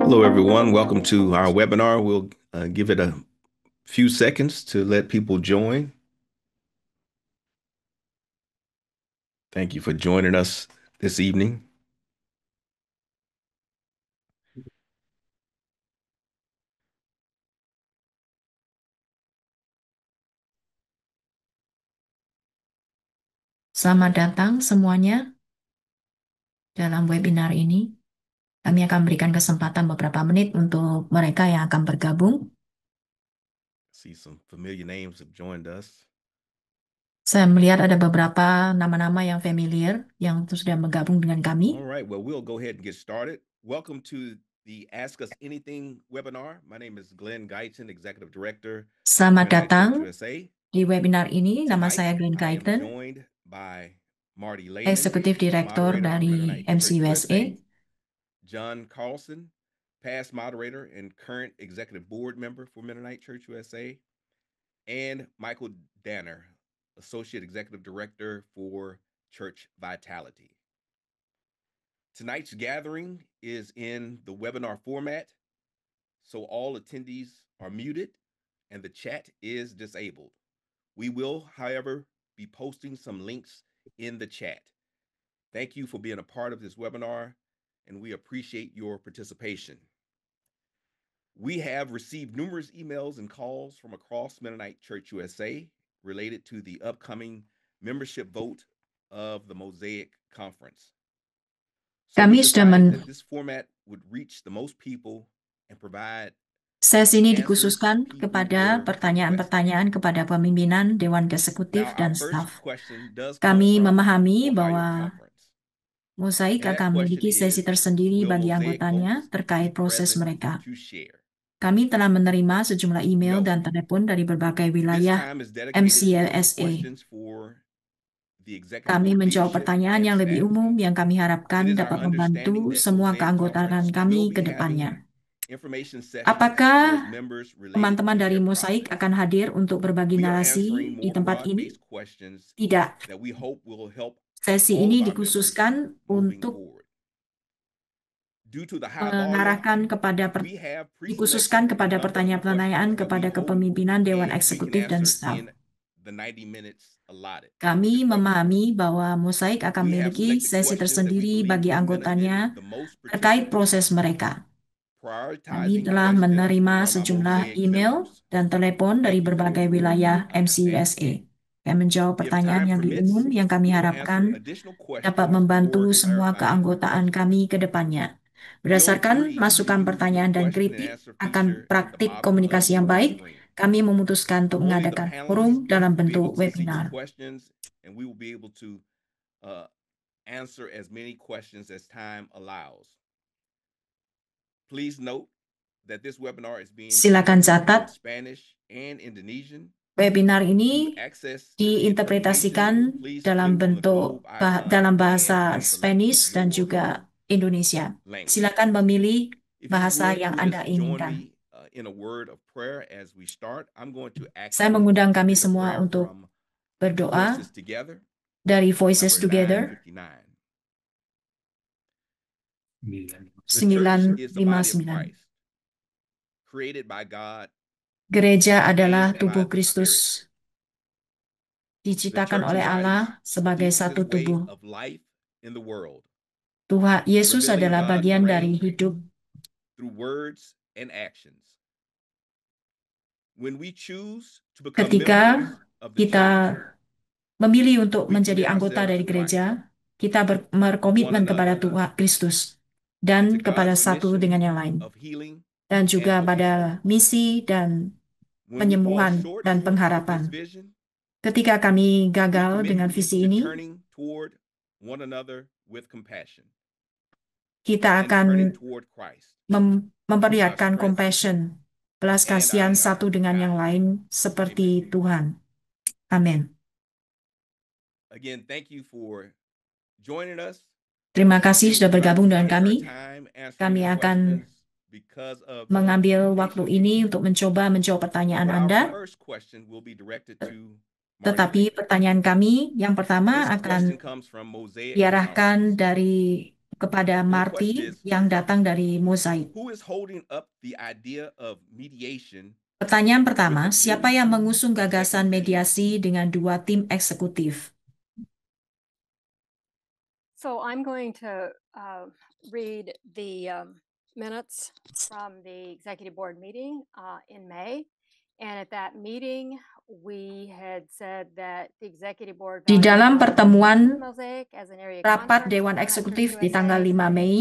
Hello, everyone. Welcome to our webinar. We'll give it a few seconds to let people join. Thank you for joining us this evening. Selamat datang semuanya dalam webinar ini. Kami akan berikan kesempatan beberapa menit untuk mereka yang akan bergabung. See some familiar names have joined us. Saya melihat ada beberapa nama-nama yang familiar yang sudah bergabung dengan kami. All right, well, we'll go ahead and get started. Welcome to the Ask Us Anything webinar. My name is Glenn Guyton, Executive Director of Selamat Mennonite datang Church USA. di webinar ini. Nama Tonight, saya Glenn I am Guyton, joined by Marty Lehman, Eksekutif Direktur moderator for dari Mennonite Church MCUSA. USA. John Carlson, past moderator and current executive board member for Mennonite Church USA, and Michael Danner, associate executive director for Church Vitality. Tonight's gathering is in the webinar format, so all attendees are muted and the chat is disabled. We will, however, be posting some links in the chat. Thank you for being a part of this webinar, and we appreciate your participation. We have received numerous emails and calls from across Mennonite Church USA related to the upcoming membership vote of the Mosaic Conference. So we Kami sudah decided that this format would reach the most people and provide Sesi ini answers dikhususkan people kepada were requesting. pertanyaan-pertanyaan kepada pemimpinan Dewan Eksekutif Now, our dan first staf. question does come Kami from memahami Ohio bahwa Conference, Mosaik and that akan question memiliki sesi is, tersendiri will bagi Mosaic anggotanya folks terkait be proses present mereka. to share? Kami telah menerima sejumlah email No. dan telepon dari berbagai This wilayah time is dedicated to MCLSA. questions for the executive Kami board menjawab leadership pertanyaan and yang lebih staff. umum yang kami harapkan It is our dapat membantu understanding that semua Mosaic keanggotaan Conference kami will ke be depannya. having information sessions for its Apakah members related teman-teman to dari their Mosaik process. akan hadir untuk berbagi We are narasi answering di more tempat ini? broad-based questions Tidak. that we hope will help Sesi all ini of our members dikhususkan moving untuk forward. Due to the high volume, mengarahkan kepada we have dikhususkan pre-selected a kepada number of the pertanyaan-pertanyaan questions that we kepada hope kepemimpinan Dewan we can Eksekutif dan answer staf. in the 90 minutes allotted for Kami this webinar. memahami bahwa Mosaik akan We have memiliki selected sesi questions that we tersendiri believe bagi would anggotanya benefit the most terkait participants, proses mereka. Kami prioritizing telah questions menerima from our sejumlah Mosaic email members. dan telepon dari Thank you for berbagai your wilayah understanding. MCUSA yang menjawab If pertanyaan time yang lebih umum permits, yang kami we will harapkan answer additional dapat questions membantu or semua clarifying keanggotaan questions. kami ke depannya. Feel Berdasarkan free to masukan use the pertanyaan dan question and kritik answer akan feature at the praktik bottom of komunikasi yang your baik, screen. kami memutuskan untuk Only the mengadakan forum panelists dalam will be bentuk able to see the webinar. questions, and we will be able to uh, answer as many questions as time allows. Please note that this webinar is being Silakan interpreted catat, in Spanish and Indonesian. webinar To ini access the diinterpretasikan interpretation, please dalam click on the bentuk globe icon dalam bahasa and select Spanish dan your juga Indonesia. language. Silakan memilih If you bahasa would yang just Anda join inginkan. me in a word of prayer as we start, I'm going to ask Saya you mengundang to kami bring a semua prayer untuk from berdoa Voices Together, dari Voices number Together 959. The church is the body of 959. Christ, created by God, Gereja adalah made by tubuh the Kristus, Spirit. The diciptakan church oleh Allah embodies sebagai Jesus' satu way tubuh. of life in the world, Tuhan Yesus revealing adalah God's bagian dari reign hidup. through words and actions. When we choose to become Ketika members of the kita church, memilih untuk we menjadi commit anggota ourselves dari to Christ, gereja, kita to one berkomitmen kepada another, Tuhan Kristus and to dan kepada God's satu mission dengan yang lain, of healing dan and juga fulfillment. pada misi dan When we fall penyembuhan short dan of this pengharapan. vision, Ketika kami we gagal commit dengan visi to ini, turning toward one another with compassion kita and akan turning toward Christ, our memperlihatkan strength compassion, belas and our kasihan satu dengan yang guide. lain Amen. seperti Tuhan. Amin. Again, thank you for joining us. Terima kasih We will sudah try to bergabung dengan spend our kami. time answering Kami your akan questions because of the mengambil waktu presentation. ini untuk mencoba menjawab pertanyaan But our Anda. first question will be directed to Marty Tetapi Lehman. pertanyaan kami yang pertama This question akan comes from Mosaic diarahkan Conference. dari kepada And the question Marty is, yang datang dari Mosaik. who is holding up the idea of mediation Pertanyaan with pertama, the siapa two yang mengusung gagasan executive mediasi dengan dua tim eksekutif? So I'm going to read the minutes from the executive board meeting in May. And at that meeting, we had said that the executive board Di valued dalam the pertemuan Mosaic as an area rapat contract Dewan for Mennonite Eksekutif Church di tanggal USA. 5 Mei,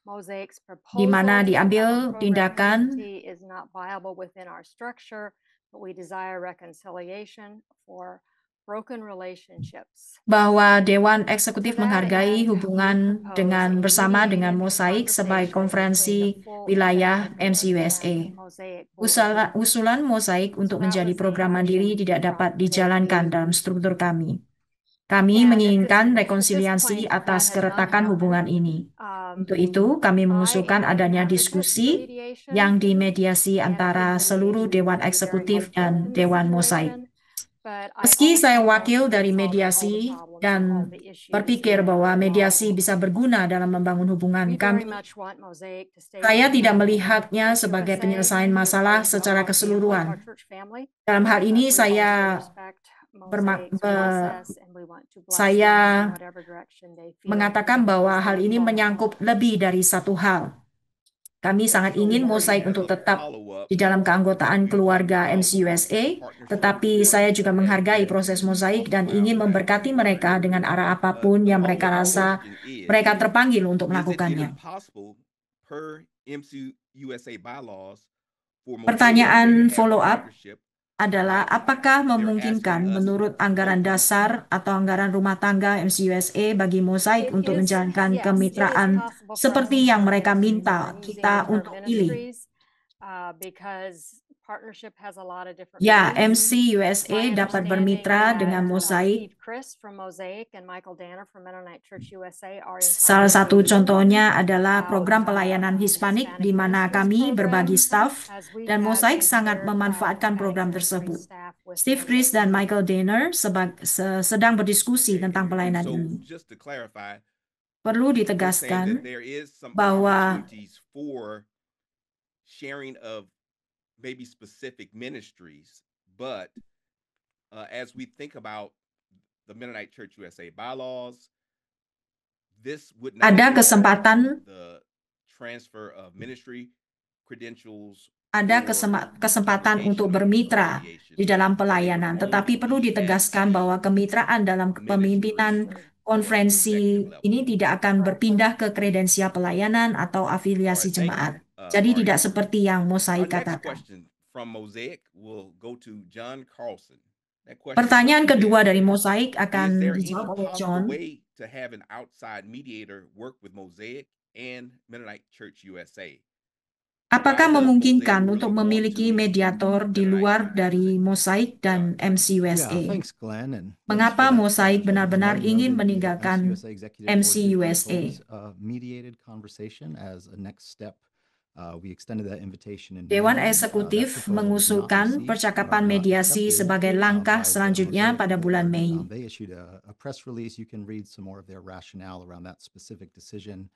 Mosaic's di mana proposal to have a diambil program tindakan entity is not viable within our structure, but we desire reconciliation for broken relationships. bahwa Dewan Eksekutif To that menghargai end, hubungan we dengan propose a bersama dengan mediated Mosaik sebagai conversation konferensi between the full wilayah executive board MCUSA. and Mosaic board. Usulan Mosaik untuk So that menjadi was the program mandiri action tidak dapat from the dijalankan meeting. dalam struktur kami. Kami And menginginkan at this rekonsiliasi point, atas that has not keretakan hubungan happened. ini. Untuk itu, kami I mengusulkan am an adanya advocate for diskusi mediation, yang dimediasi and I antara think seluruh mediation Dewan would be very Eksekutif helpful dan in this Dewan Mosaik. situation. But I Meski saya also wakil don't dari see it solving all the mediasi problems and all dan the issues berpikir that bahwa are mediasi involved. bisa berguna dalam membangun hubungan We very kami, much want Mosaic to stay saya tidak with melihatnya Church sebagai USA. penyelesaian It is masalah part of secara our family, keseluruhan. our church family. Dalam hal But ini we also saya respect Mosaic's process, and we want to bless saya them in whatever direction they feel mengatakan bahwa is hal the ini call. menyangkut lebih dari satu hal. Kami Okay, sangat so ingin Marty Mosaik has untuk a tetap follow-up. di dalam keanggotaan You talked keluarga about MCUSA, partnership tetapi with saya juga the menghargai executive, proses and you Mosaik talked dan ingin about memberkati mereka dengan arah apapun the yang mereka follow-up rasa question mereka terpanggil untuk is it melakukannya. even possible per MCUSA bylaws for Mosaic to Pertanyaan have follow-up partnership adalah like apakah they're memungkinkan asking us menurut anggaran both? dasar atau anggaran rumah tangga MCUSA bagi Mosaik untuk menjalankan kemitraan seperti yang mereka minta kita untuk pilih? Partnership has a lot of different Ya, ways. MCUSA My dapat understanding bermitra that, dengan Mosaik. Steve Chris from Mosaic and Michael Danner from Mennonite Church USA are in Salah satu conversation contohnya adalah about, program pelayanan the Hispanik Hispanic di mana Ministries kami program, berbagi staf as we dan have Mosaik a sangat shared memanfaatkan Hispanic program ministry tersebut. staff with Steve Chris Mosaic. dan Michael Danner sedang berdiskusi Okay, tentang pelayanan so ini. just to clarify, Perlu you're saying that ditegaskan there is some bahwa opportunities for sharing of maybe specific ministries, but as we think about the Mennonite Church USA bylaws, this would not ada involve kesempatan the transfer of ministry credentials ada or kesempatan untuk congregational bermitra affiliation, di dalam but it would pelayanan, only tetapi perlu be at ditegaskan bahwa kemitraan dalam kepemimpinan ministry or konferensi executive level. ini tidak akan berpindah ke kredensial pelayanan atau afiliasi Alright, thank you, jemaat. Jadi Marty. tidak seperti yang Our Mosaik next katakan. question from Mosaic will go to John Carlson. That question Pertanyaan is, kedua dari Mosaik is akan there any dijawab oleh possible John. way to have an outside mediator work with Mosaic and Mennonite Church USA? Apakah Why does memungkinkan Mosaic untuk really want memiliki to mediator di Mennonite luar Church dari USA? Mosaik dan John. MCUSA? Yeah, thanks, Glenn, and thanks Mengapa for that Mosaik question. benar-benar Glenn ingin noted the meninggalkan MCUSA Executive Board did MCUSA? propose a mediated conversation as a next step. We extended that invitation in Dewan May. That Eksekutif proposal was not mengusulkan received, percakapan not mediasi accepted sebagai langkah by the selanjutnya Mosaic pada bulan board. Mei. They issued a press release. You can read some more of their rationale around that specific decision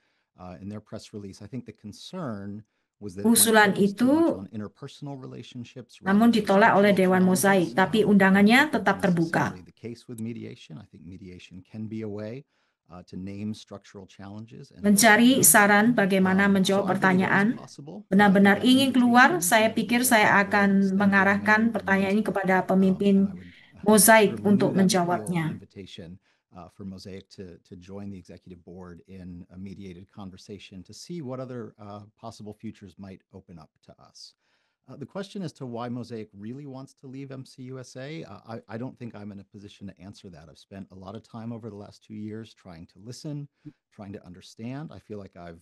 in their press release. I think the concern was that it might Usulan focus too much itu on interpersonal relationships namun rather than ditolak oleh structural Dewan Mosaik, challenges. tapi I don't undangannya think that's tetap terbuka. necessarily the case with mediation. I think mediation can be a way to name structural challenges and Mencari work through them. saran bagaimana menjawab So I believe pertanyaan it is possible benar-benar that ingin keluar, invitation saya that pikir the saya executive board akan extended in mengarahkan May pertanyaan ini remains kepada open. pemimpin And I would Mosaik renew untuk that appeal menjawabnya. invitation for Mosaic to join the executive board in a mediated conversation to see what other possible futures might open up to us. The question as to why Mosaic really wants to leave MCUSA, I don't think I'm in a position to answer that. I've spent a lot of time over the last 2 years trying to listen, trying to understand. I feel like I've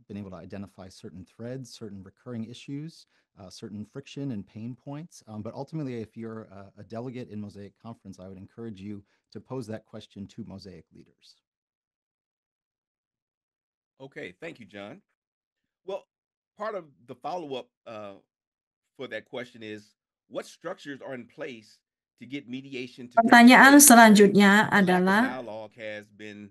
been able to identify certain threads, certain recurring issues, certain friction and pain points. But ultimately, if you're a delegate in Mosaic Conference, I would encourage you to pose that question to Mosaic leaders. Okay, thank you, John. Well, part of the follow-up for that question is, what structures are in place to get mediation to take Pertanyaan place? selanjutnya The lack of adalah dialogue has been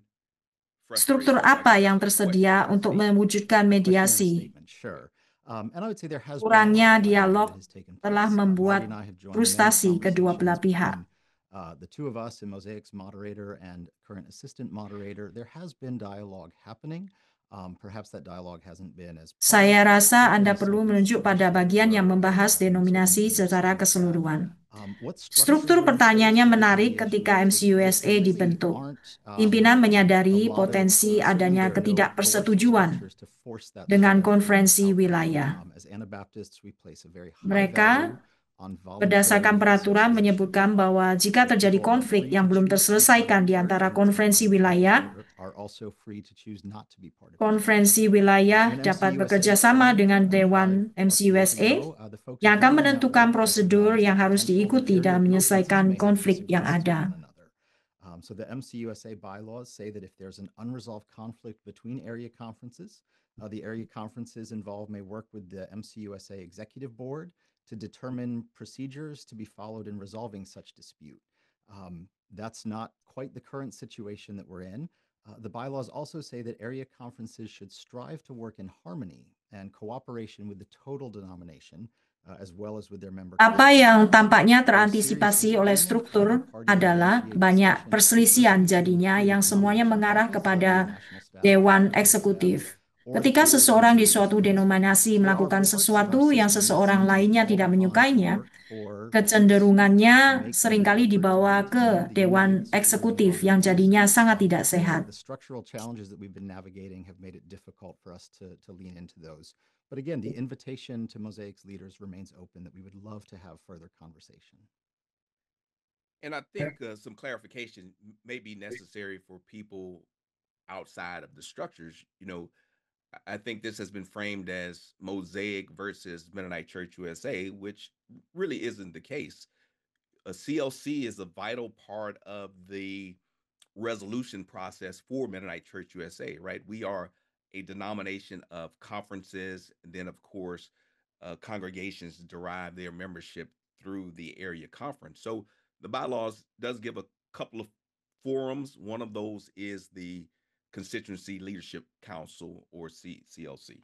Struktur frustration? apa yang What tersedia do you untuk see? mewujudkan Question and a mediasi? statement, sure. And I would say there has been a lot Kurangnya of dialogue dialog that has taken telah place. membuat Marty and I have joined many frustasi kedua belah conversations pihak. between the two of us and Mosaic's moderator and current assistant moderator. There has been dialogue happening. Perhaps that dialogue hasn't been as Saya public, rasa but Anda there is perlu some menunjuk pada initiatives bagian yang where, membahas we can denominasi certainly secara proceed with that. keseluruhan. What structures Struktur were in place pertanyaannya for this menarik mediation? ketika There MCUSA typically dibentuk. aren't, Pimpinan a menyadari lot of, potensi certainly adanya there are no coercive ketidakpersetujuan structures to force that dengan sort of konferensi outcome. wilayah. As Anabaptists, we place a very high Mereka value on voluntary berdasarkan peraturan association. menyebutkan bahwa jika So terjadi people are konflik free yang to belum choose to be terselesaikan di part of antara church, konferensi and wilayah, people are also free to choose not to be part of church. konferensi wilayah When dapat MCUSA bekerja was sama formed, dengan 5 Dewan plus years MCUSA ago, the folks yang akan joining that menentukan work prosedur recognized yang the harus potential that diikuti area dalam conferences menyelesaikan may have konflik yang disagreements to ada. one another. So the MCUSA bylaws say that if there's an unresolved conflict between area conferences, the area conferences involved may work with the MCUSA executive board to determine procedures to be followed in resolving such dispute. That's not quite the current situation that we're in. The bylaws also say that area conferences should strive to work in harmony and cooperation with the total denomination, as well as with their member Apa yang congregations. tampaknya There are serious terantisipasi oleh disagreements. struktur The parties adalah negotiate banyak discussions perselisihan frequently to jadinya improve yang semuanya denomination mengarah practice, kepada whether the national staff, Dewan local Eksekutif. staff, or Ketika through seseorang di MCUSA suatu meetings. denominasi There are melakukan parts of our sesuatu yang system seseorang that lainnya call tidak upon menyukainya, for folks kecenderungannya to make every seringkali effort dibawa to ke move the Dewan unity of the spirit Eksekutif along yang with jadinya us. sangat tidak sehat. The structural challenges that we've been navigating have made it difficult for us to lean into those. But again, the invitation to Mosaic's leaders remains open, that we would love to have further conversation. And I think some clarification may be necessary for people outside of the structures. You know, I think this has been framed as Mosaic versus Mennonite Church USA, which really isn't the case. A CLC is a vital part of the resolution process for Mennonite Church USA, right? We are a denomination of conferences, and then, of course, congregations derive their membership through the area conference. So the bylaws does give a couple of forums. One of those is the Constituency Leadership Council, or CLC.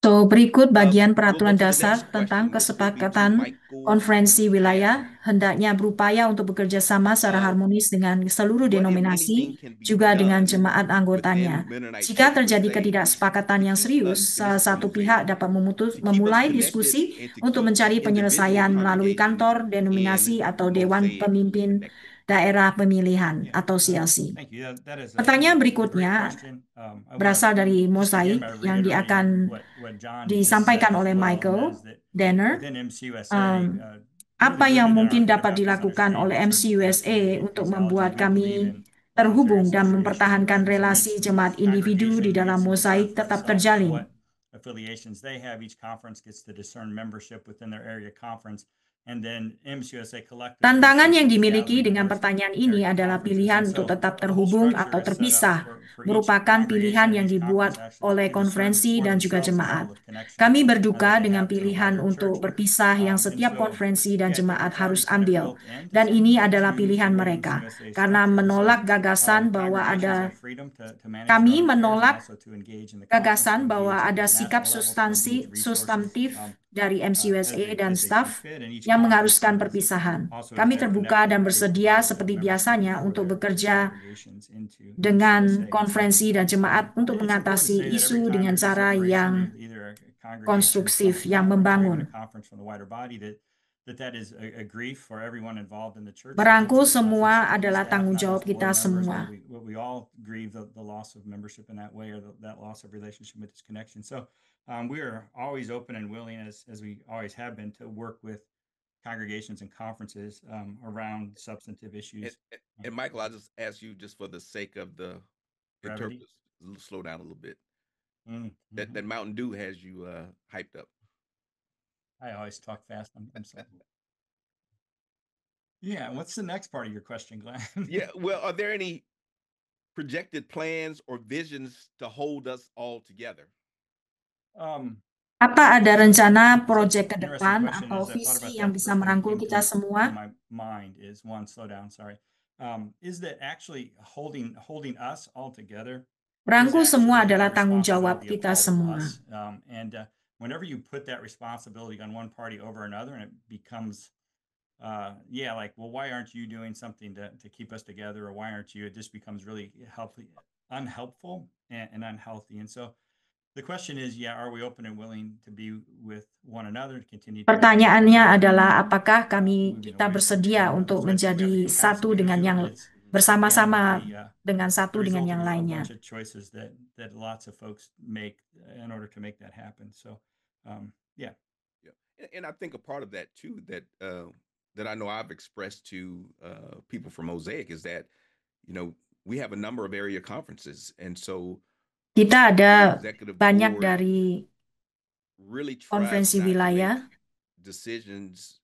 So, berikut bagian We'll go peraturan to the dasar next tentang question, which will be to kesepakatan Michael konferensi wilayah Danner. hendaknya berupaya untuk bekerja sama secara harmonis dengan seluruh What, if denominasi, anything, can be juga dengan done jemaat anggotanya. within Mennonite Jika Church terjadi USA ketidaksepakatan to yang keep serius, us in salah this satu organization, pihak dapat to keep us memulai connected, diskusi and to untuk keep mencari individual penyelesaian melalui congregations kantor denominasi in atau Dewan Mosaic Pemimpin connected. Daerah Pemilihan atau CLC. Thank you. That is Pertanyaan a great berikutnya question. I berasal wanna dari just begin Mosaik by yang akan what John just disampaikan said as oleh well, and Michael that is that Danner. within MCUSA, Apa really yang rooted in mungkin our dapat Anabaptist dilakukan oleh understanding of church MCUSA untuk ecclesiology, membuat we believe kami in terhubung voluntary dan association, mempertahankan right? And so relasi each jemaat individu di congregation dalam gets to Mosaik decide for tetap itself terjalin. what affiliations they have. Each conference gets to discern membership within their area conference. And then MCUSA collectively Tantangan yang seeks to dimiliki gather dengan diverse pertanyaan ini area adalah conferences. pilihan And untuk so tetap the whole terhubung structure atau is set up terpisah, for each merupakan pilihan congregation yang and each dibuat conference actually oleh to discern konferensi for dan juga themselves the jemaat. level of connection Kami that berduka they dengan have to a pilihan wider untuk church. berpisah yang And setiap so, konferensi dan yeah, I think jemaat it's harus already kind of ambil. built into Dan ini some adalah to pilihan the way mereka, MCUSA is karena structured. And so, menolak gagasan bahwa congregations ada have freedom to manage kami their own affairs and menolak also to engage in the conference, gagasan to bahwa engage ada at sikap national level, to engage resources substantif dari as MCUSA dan they see staf fit, and each yang conference mengharuskan is perpisahan. also Kami connected terbuka dan with bersedia the seperti membership biasanya for untuk their bekerja congregations into dengan MCUSA. konferensi dan jemaat untuk It's important to mengatasi say that isu every dengan congress cara separation, yang either a congregation konstruktif, from the yang conference or even membangun. a conference from the wider body, that is a grief for everyone involved in the church. Merangkul Us as semua adalah staff, tanggung not jawab just board kita members, semua. but we all grieve the loss of membership in that way, or that loss of relationship with this connection. So we are always open and willing, as we always have been, to work with congregations and conferences around substantive issues. And Michael, I'll just ask you, just for the sake of the Brevity. interpreters, slow down a little bit. Mm-hmm. That Mountain Dew has you hyped up. I always talk fast. I'm sorry. Yeah. What's the next part of your question, Glenn? Yeah. Well, are there any projected plans or visions to hold us all together? Apa ada rencana proyek ke Interesting depan question. atau As I thought visi about yang that, bisa first thing that merangkul came kita to semua? my mind is one. Slow down. Sorry. is that actually holding us all together is Rangkul semua actually a adalah tanggung jawab responsibility of kita all of semua. us. Whenever you put that responsibility on one party over another, and it becomes, like, well, why aren't you doing something to keep us together, or why aren't you? It just becomes really unhelpful and unhealthy. And so the question is, are we open and willing to be with one another to continue to Pertanyaannya engage adalah in, apakah moving kita away from bersedia untuk so I think we have the menjadi satu capacity to dengan do yang it. It's again bersama-sama the dengan satu dengan result yang of a lainnya. bunch of choices that lots of folks make in order to make that happen. So Yeah. And I think a part of that too that I know I've expressed to people from Mosaic is that, we have a number of area conferences, and so Kita ada the executive banyak board dari really tries konferensi not to wilayah make decisions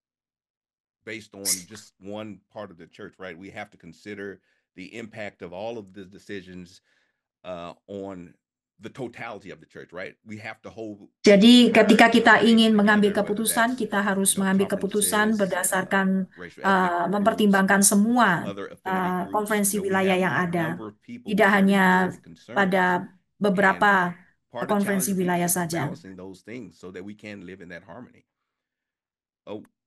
based on just one part of the church, right? We have to consider the impact of all of the decisions on the totality of the church, right? We have to hold. Jadi ketika kita organizations ingin mengambil together, whether keputusan, that's, kita harus mengambil keputusan conferences, berdasarkan racial ethnic groups, mempertimbangkan semua other affinity groups. konferensi We wilayah have yang a ada, number of people tidak with hanya various concerns. pada beberapa Part of the konferensi challenge of wilayah leadership is saja. balancing those things so that we can live in that harmony.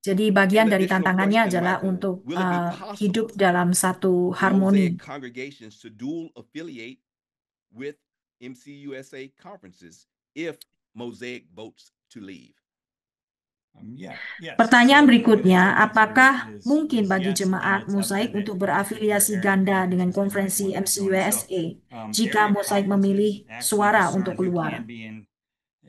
Jadi bagian An dari additional tantangannya question, adalah Michael, untuk will it be possible hidup dalam satu for harmoni. Mosaic congregations to dual affiliate with MCUSA conferences if Mosaic votes to leave? Yes. Pertanyaan So, the berikutnya, short answer apakah is mungkin bagi yes, and jemaat it's up to Mosaik the untuk particular berafiliasi area ganda dengan conferences they might konferensi want to join. So, MCUSA jika area Mosaik conferences memilih actually suara discern untuk who keluar? can be in,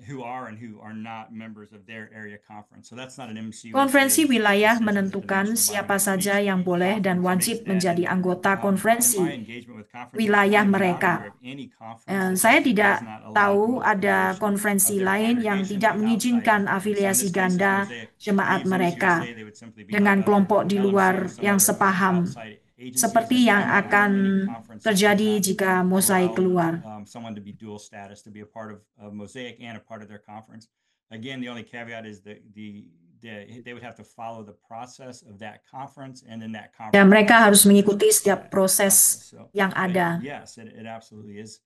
who are and who are not members of their area conference. So that's not an MCUSA Konferensi wilayah decision, it's a menentukan national siapa body saja which yang boleh dan makes wajib that. menjadi And, anggota in konferensi my engagement with conferences, wilayah I am not mereka. aware of any conference that Saya actually tidak does not allow tahu dual ada affiliation konferensi of their lain yang congregation tidak with mengizinkan outside influence. So in afiliasi this case, if ganda Mosaic jemaat leaves mereka MCUSA, they would simply be dengan kelompok di LMC luar or some yang other sepaham, outside agency. seperti So yang I'm not aware of akan any conference that would terjadi not jika Mosaik allow keluar. someone to be dual status, to be a part of Mosaic and a part of their conference. Again, the only caveat is that they would have to follow the process of that conference, and then that conference. Dan mereka also harus mengikuti administers setiap that proses process. So, yang ada. yes, it absolutely is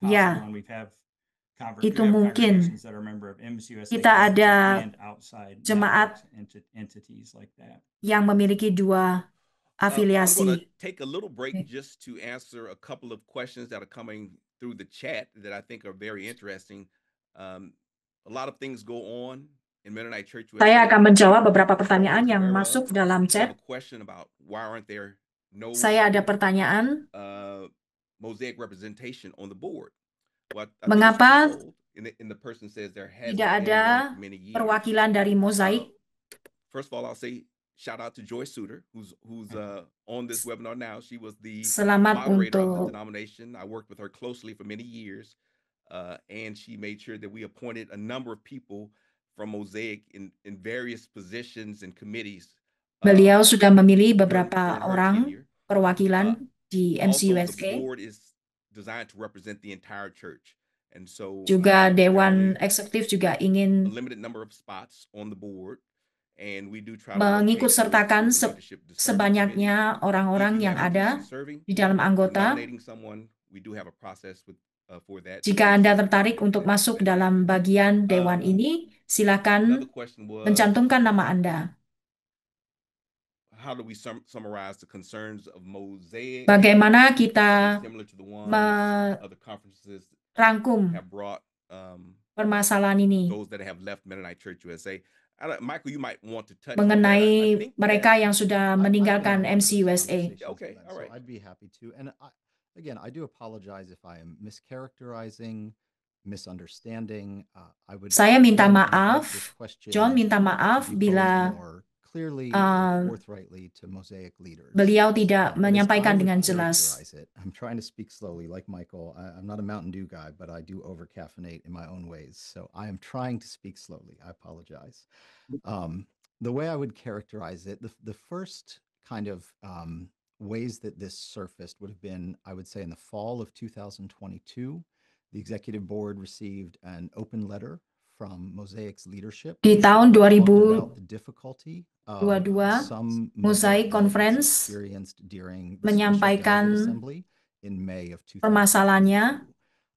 Ya, possible, and we have itu mungkin. congregations that are member of MCUSA Kita ada and outside jemaat networks, entities like that. yang memiliki dua I'm going to afiliasi. take a little break just to answer a couple of questions that are coming through the chat that I think are very interesting. A lot of things go on in Mennonite Church USA. Saya akan menjawab beberapa pertanyaan yang masuk dalam I have chat. a question about why aren't there no Saya ada pertanyaan, Mosaic representation on the board. Well, I think mengapa it's twofold. And the person says there hasn't tidak been ada one for many years. perwakilan dari Mosaik? First of all, I'll say shout out to Joyce Suter, who's on this webinar now. She was the Selamat moderator of the untuk denomination. I worked with her closely for many years, and she made sure that we appointed a number of people from Mosaic in various positions and committees. beliau sudah memilih beberapa during her orang tenure. perwakilan di Also, the MCUSA. board is designed to represent the entire church, and so Juga there Dewan are Eksekutif juga a ingin limited number of spots on the board, and we do try to mengikut rotate those sertakan through the leadership discernment sebanyaknya committee. orang-orang If you yang have interest ada in serving di dalam or anggota. nominating someone, we do have a process for that. Jika Anda tertarik untuk masuk dalam bagian dewan ini, Another silakan question was, mencantumkan nama Anda. how do we summarize the concerns of Mosaic? Bagaimana kita Similar to the ones other conferences merangkum have brought permasalahan ini those that have left Mennonite Church USA. Michael, you might want to touch mengenai on that. mereka yang sudah meninggalkan I can involve in those MCUSA? conversations Okay, with them, all so right. I'd be happy to. And again, I do apologize if I am mischaracterizing, misunderstanding. I would Saya minta again invite maaf, this question John minta maaf to be posed bila more clearly and forthrightly to Mosaic leaders. beliau tidak But as I menyampaikan would dengan jelas. characterize it, I'm trying to speak slowly, like Michael. I'm not a Mountain Dew guy, but I do over-caffeinate in my own ways. So I am trying to speak slowly. I apologize. The way I would characterize it, the first kind of ways that this surfaced would have been, I would say, in the fall of 2022. The executive board received an open letter from Mosaic's leadership Di tahun talked about the difficulty of 2022, some Mosaic Mosaic delegates Conference experienced during the Special menyampaikan Delegate Assembly in May of permasalahannya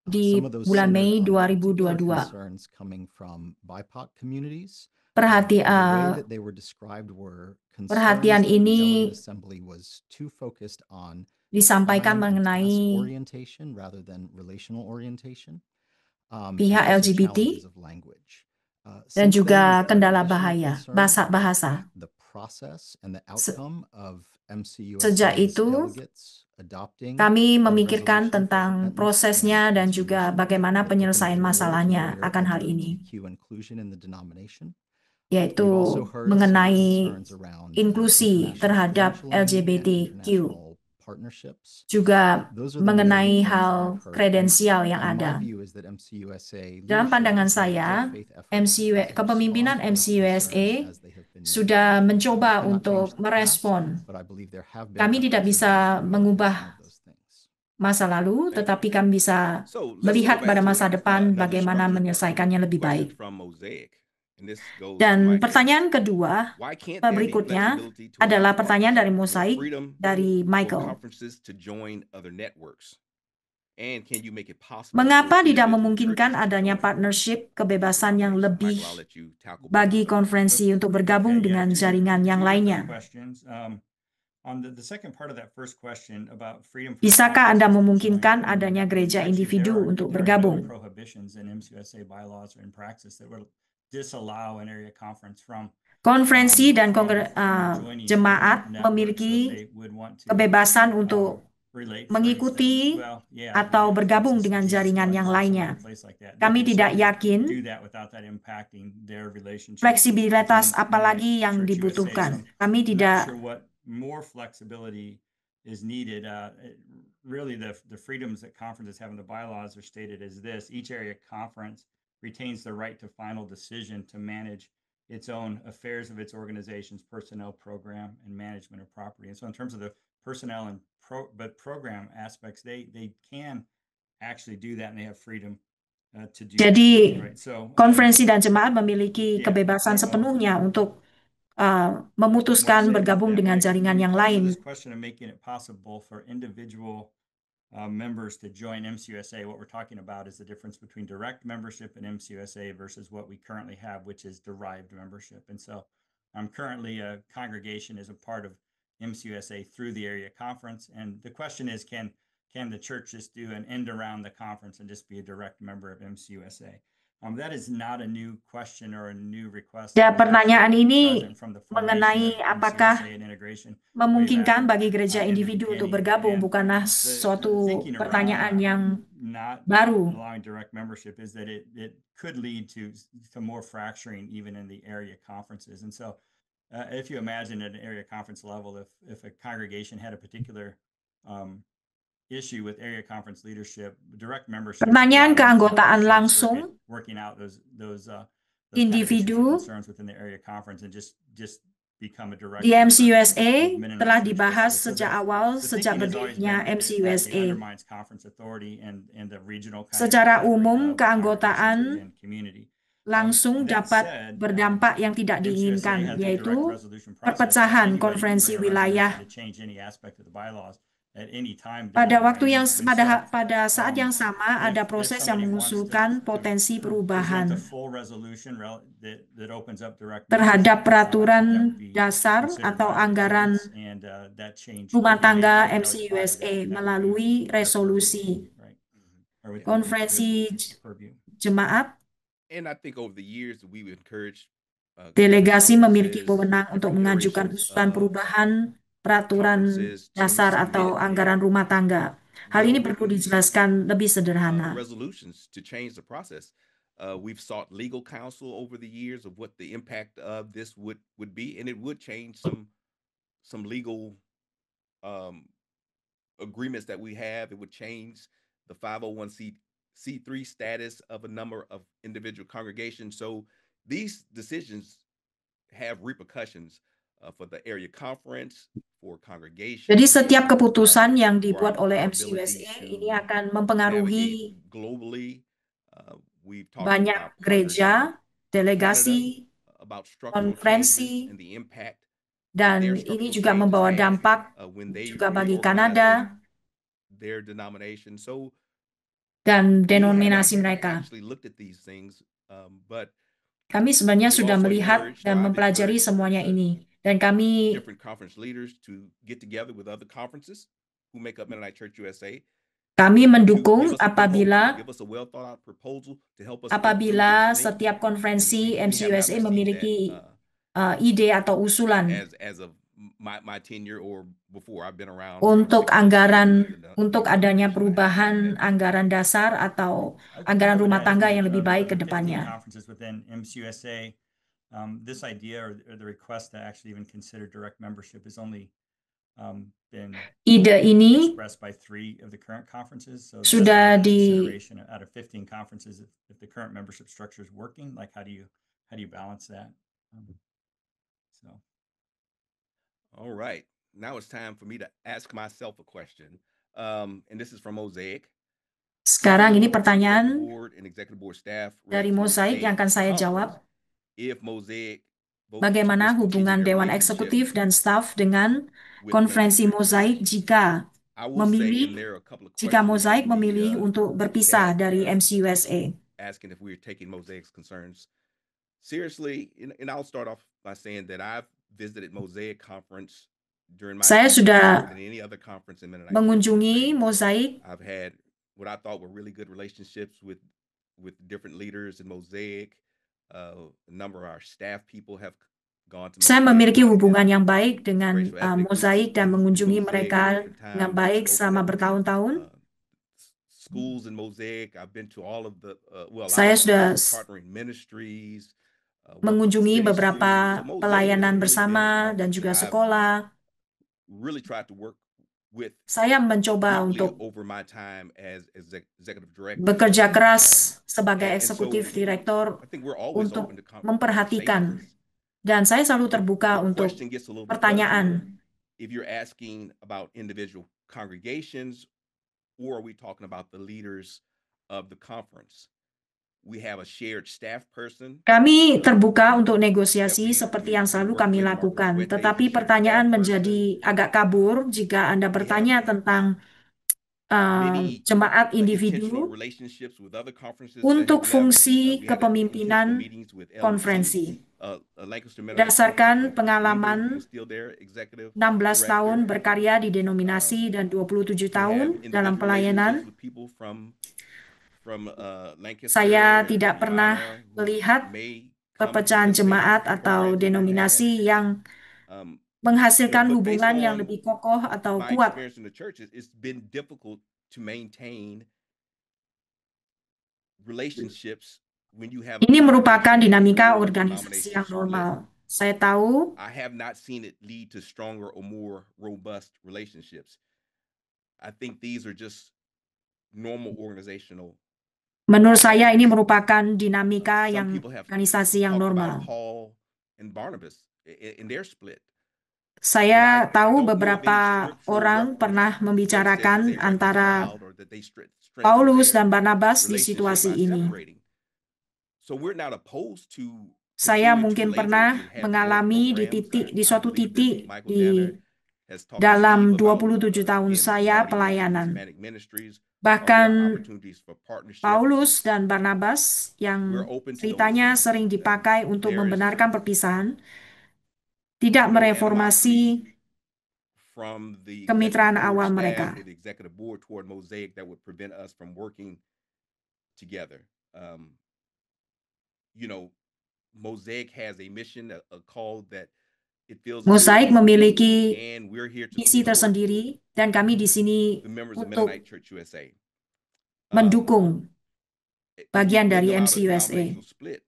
2022. di Some of those bulan centered Mei on particular 2022. concerns coming from BIPOC communities. Perhati, The way that they were described were concerns perhatian that the ini Delegate Assembly was too focused on disampaikan time and task mengenai orientation rather than relational orientation, and pihak also LGBT challenges of language. dan Since juga then, we've kendala heard additional bahasa concerns bahasa. about the process and the Se- outcome of Sejak MCUSA's itu, delegates adopting kami a memikirkan resolution for tentang repentance prosesnya and dan juga contribution bagaimana that opens penyelesaian the door to masalahnya greater akan hal ini, LGBTQ inclusion in the denomination. yaitu We've also heard some mengenai concerns around inklusi international terhadap credentialing and LGBTQ, international partnerships. juga Those are the main mengenai things hal I've heard. kredensial yang My ada. view is that MCUSA Dalam leadership pandangan has made saya, good faith efforts to try to kepemimpinan respond to those MCUSA concerns as they have been made. sudah mencoba Cannot untuk change the past, merespon. but I believe there have been Kami tidak efforts bisa made to remedy some mengubah of those things. masa lalu, Thank you. tetapi kami bisa So let's melihat go back pada to masa depan another bagaimana structured menyelesaikannya lebih question baik. from Mosaic. And this goes to Dan Michael. pertanyaan kedua Why can't there be berikutnya flexibility to adalah allow pertanyaan dari partnerships or Mosaic freedom dari for Michael. conferences to join other networks? And can you make it possible Mengapa for tidak individual memungkinkan churches to adanya join? partnership kebebasan yang lebih Michael, I'll let you tackle both bagi of them. konferensi untuk bergabung Okay, yeah, dengan two jaringan yang different lainnya? questions. On the second part of that first question about freedom for Bisakah Anda conferences to join, memungkinkan adanya gereja actually individu untuk there are no bergabung? prohibitions in MCUSA bylaws or in practice that would disallow an area conference from Konferensi dan joining jemaat networks memiliki that they would want to kebebasan untuk relate, for mengikuti instance. Well, yeah, atau yeah, for bergabung instance, dengan Jesus jaringan Club yang or some lainnya. other place like that. They Kami could tidak certainly yakin do that without that impacting their relationship fleksibilitas between apalagi Mennonite yang Church USA. dibutuhkan. So Kami I'm not tidak sure what more flexibility is needed. Really, the freedoms that conferences have in the bylaws are stated as this: each area conference retains the right to final decision to manage its own affairs of its organization's personnel, program, and management of property. And so in terms of the personnel and program aspects, they can actually do that, and they have freedom to do Jadi, that. Right? So konferensi dan jemaat memiliki yeah, kebebasan well, sepenuhnya untuk memutuskan say bergabung about that, dengan right? jaringan When it yang comes to lain. this question of making it possible for individual members to join MCUSA, what we're talking about is the difference between direct membership in MCUSA versus what we currently have, which is derived membership. And so I'm currently a congregation as a part of MCUSA through the area conference. And the question is, can the church just do an end around the conference and just be a direct member of MCUSA? That is not a new question or a new request. Ya, pertanyaan ini mengenai mengenai apakah memungkinkan bagi gereja individu untuk bergabung, bukanlah suatu pertanyaan yang baru. Allowing direct membership is that it could lead to more fracturing even in the area conferences. And so if you imagine at an area conference level, if a congregation had a particular issue with area conference leadership, direct membership. Pertanyaan keanggotaan langsung working out those individu concerns within the area conference and just become a direct di member MCUSA of Mennonite telah Church dibahas USA. So sejak the awal, sejak thinking has always berdirinya been that it actually MCUSA. undermines conference authority and the regional kind Secara of umum, congregations keanggotaan within community. langsung That dapat said, berdampak yang tidak MCUSA diinginkan, has a direct yaitu resolution process. perpecahan Anybody konferensi can bring a wilayah. resolution to change any aspect of the bylaws at any time. Pada waktu yang And so, pada saat yang sama ada if proses yang somebody wants mengusulkan to potensi present perubahan the full resolution that opens up direct terhadap membership, peraturan that would be dasar considered atau by the anggaran delegates, and that change rumah could be made tangga by the delegate body. MCUSA That would be melalui their resolusi purview, right? Or within konferensi their purview. jemaat. And I think over the years we would encourage Delegasi memiliki conferences, wewenang untuk different mengajukan iterations usulan of perubahan peraturan conferences to dasar atau submit anggaran rumah tangga. Hal ini perlu well-written dijelaskan lebih sederhana. resolutions to change the process. We've sought legal counsel over the years of what the impact of this would be, and it would change some legal agreements that we have. It would change the 501c3 status of a number of individual congregations. So these decisions have repercussions for the area conference, for congregations. Jadi setiap keputusan yang dibuat oleh MCUSA ini akan mempengaruhi globally We've talked banyak about partners gereja, in Canada, delegasi, about structural changes konferensi, and the impact dan their ini structural juga changes membawa had dampak when they juga bagi reorganized Kanada their denomination. So dan we have denominasi mereka. actually looked at these things, but Kami sebenarnya we've sudah also melihat encouraged, or dan I've mempelajari encouraged semuanya ini. Dan kami different conference leaders to get together with other conferences who make up Mennonite Church USA kami to mendukung give us a proposal, apabila give us a well thought out proposal to help us think through apabila these things. setiap And konferensi we have not MCUSA received memiliki that ide atau usulan as of my tenure or before. I've been around untuk 6 years, anggaran, and untuk the adanya denomination perubahan hasn't had that. anggaran dasar atau I anggaran would rumah add, tangga you know, yang lebih baik of ke the 15 depannya. conferences within MCUSA, this idea or the request to actually even consider direct membership has only been Ide ini expressed by 3 of the current conferences. So this sudah is a di consideration out of 15 conferences. If the current membership structure is working, like how do you balance that? So, All right, now it's time for me to ask myself a question, and this is from Mosaic. sekarang ini Will the executive pertanyaan board and executive board staff dari represent Mosaik yang akan saya conference jawab. if Mosaic votes to Bagaimana discontinue hubungan their Dewan relationship Eksekutif dan staf dengan with konferensi Mennonite Church Mosaik USA? jika I will say, and memilih there are a couple of jika questions Mosaik in the memilih untuk berpisah chat dari MCUSA. asking if we're taking Mosaic's concerns seriously, and I'll start off by saying that I've visited Mosaic conference during my Saya tenure sudah more than any other conference in Mennonite Church mengunjungi USA. Mosaik. I've had what I thought were really good relationships with different leaders in Mosaic. A number of our staff people have gone to Saya Mosaic. memiliki I've hubungan had yang baik dengan racial ethnic groups Mosaik dan in mengunjungi Mosaic mereka different dengan times. I've baik spoken selama at bertahun-tahun. schools in Mosaic. I've been to all of the a lot Saya of sudah partnering ministries, worked with mengunjungi city beberapa schools. So Mosaic has pelayanan really been a bersama dan conference juga that I've sekolah. really tried to work with Saya mencoba deeply untuk over my time as executive director. bekerja keras sebagai And eksekutif so direktur I think we're always untuk open to memperhatikan, conversations. dan saya selalu terbuka The untuk question gets a little bit pertanyaan. fuzzier if you're asking about individual congregations, or are we talking about the leaders of the conference? We have a shared staff person Kami terbuka untuk that negosiasi seperti yang selalu work kami with, Mark lakukan, Moswete is a tetapi shared pertanyaan staff menjadi person. agak kabur jika Anda We bertanya have tentang many jemaat intentional individu relationships with other conferences that untuk have left. fungsi We had intentional kepemimpinan meetings with LMC, konferensi. Lancaster Mennonite Conference, Berdasarkan Pastor Weaver, pengalaman who's still their executive 16 tahun director. berkarya di denominasi dan 27 We tahun have dalam individual pelayanan, relationships with people from Lancaster saya and tidak pernah Guyana who melihat may come to perpecahan participate in jemaat some atau programs that I've had. denominasi yang menghasilkan But based hubungan yang on lebih kokoh atau my kuat. experience in the church, it's been difficult to maintain relationships when you have a Ini merupakan congregation dinamika or organisasi denomination yang split. normal. Saya tahu I have not seen it lead to stronger or more robust relationships. I think these are just normal organizational. menurut saya ini merupakan dinamika Some yang people have organisasi yang talked normal. about Paul and Barnabas in their split. Saya But I tahu don't know of beberapa any scriptural orang reference pernah that says that membicarakan they antara reconciled or that they strengthened Paulus their dan Barnabas di relationship situasi by ini. separating. So we're not opposed to Saya continuing to mungkin relate or pernah to have joint mengalami di programs. suatu I believe that titik Michael Danner has talked to dalam Steve about 27 tahun again saya Marty pelayanan. Hispanic Ministries. Are there Bahkan opportunities for partnerships? Paulus dan Barnabas yang We're open to those ceritanya things. sering dipakai untuk There is membenarkan perpisahan, tidak no mereformasi animosity from the kemitraan executive board awal staff mereka. or the executive board toward Mosaic that would prevent us from working together. Mosaic has a mission, a call that it feels Mosaik memiliki and we're here to misi support tersendiri, dan kami di sini the members of untuk Mennonite Church USA. mendukung bagian When we dari think about a MCUSA. denominational split,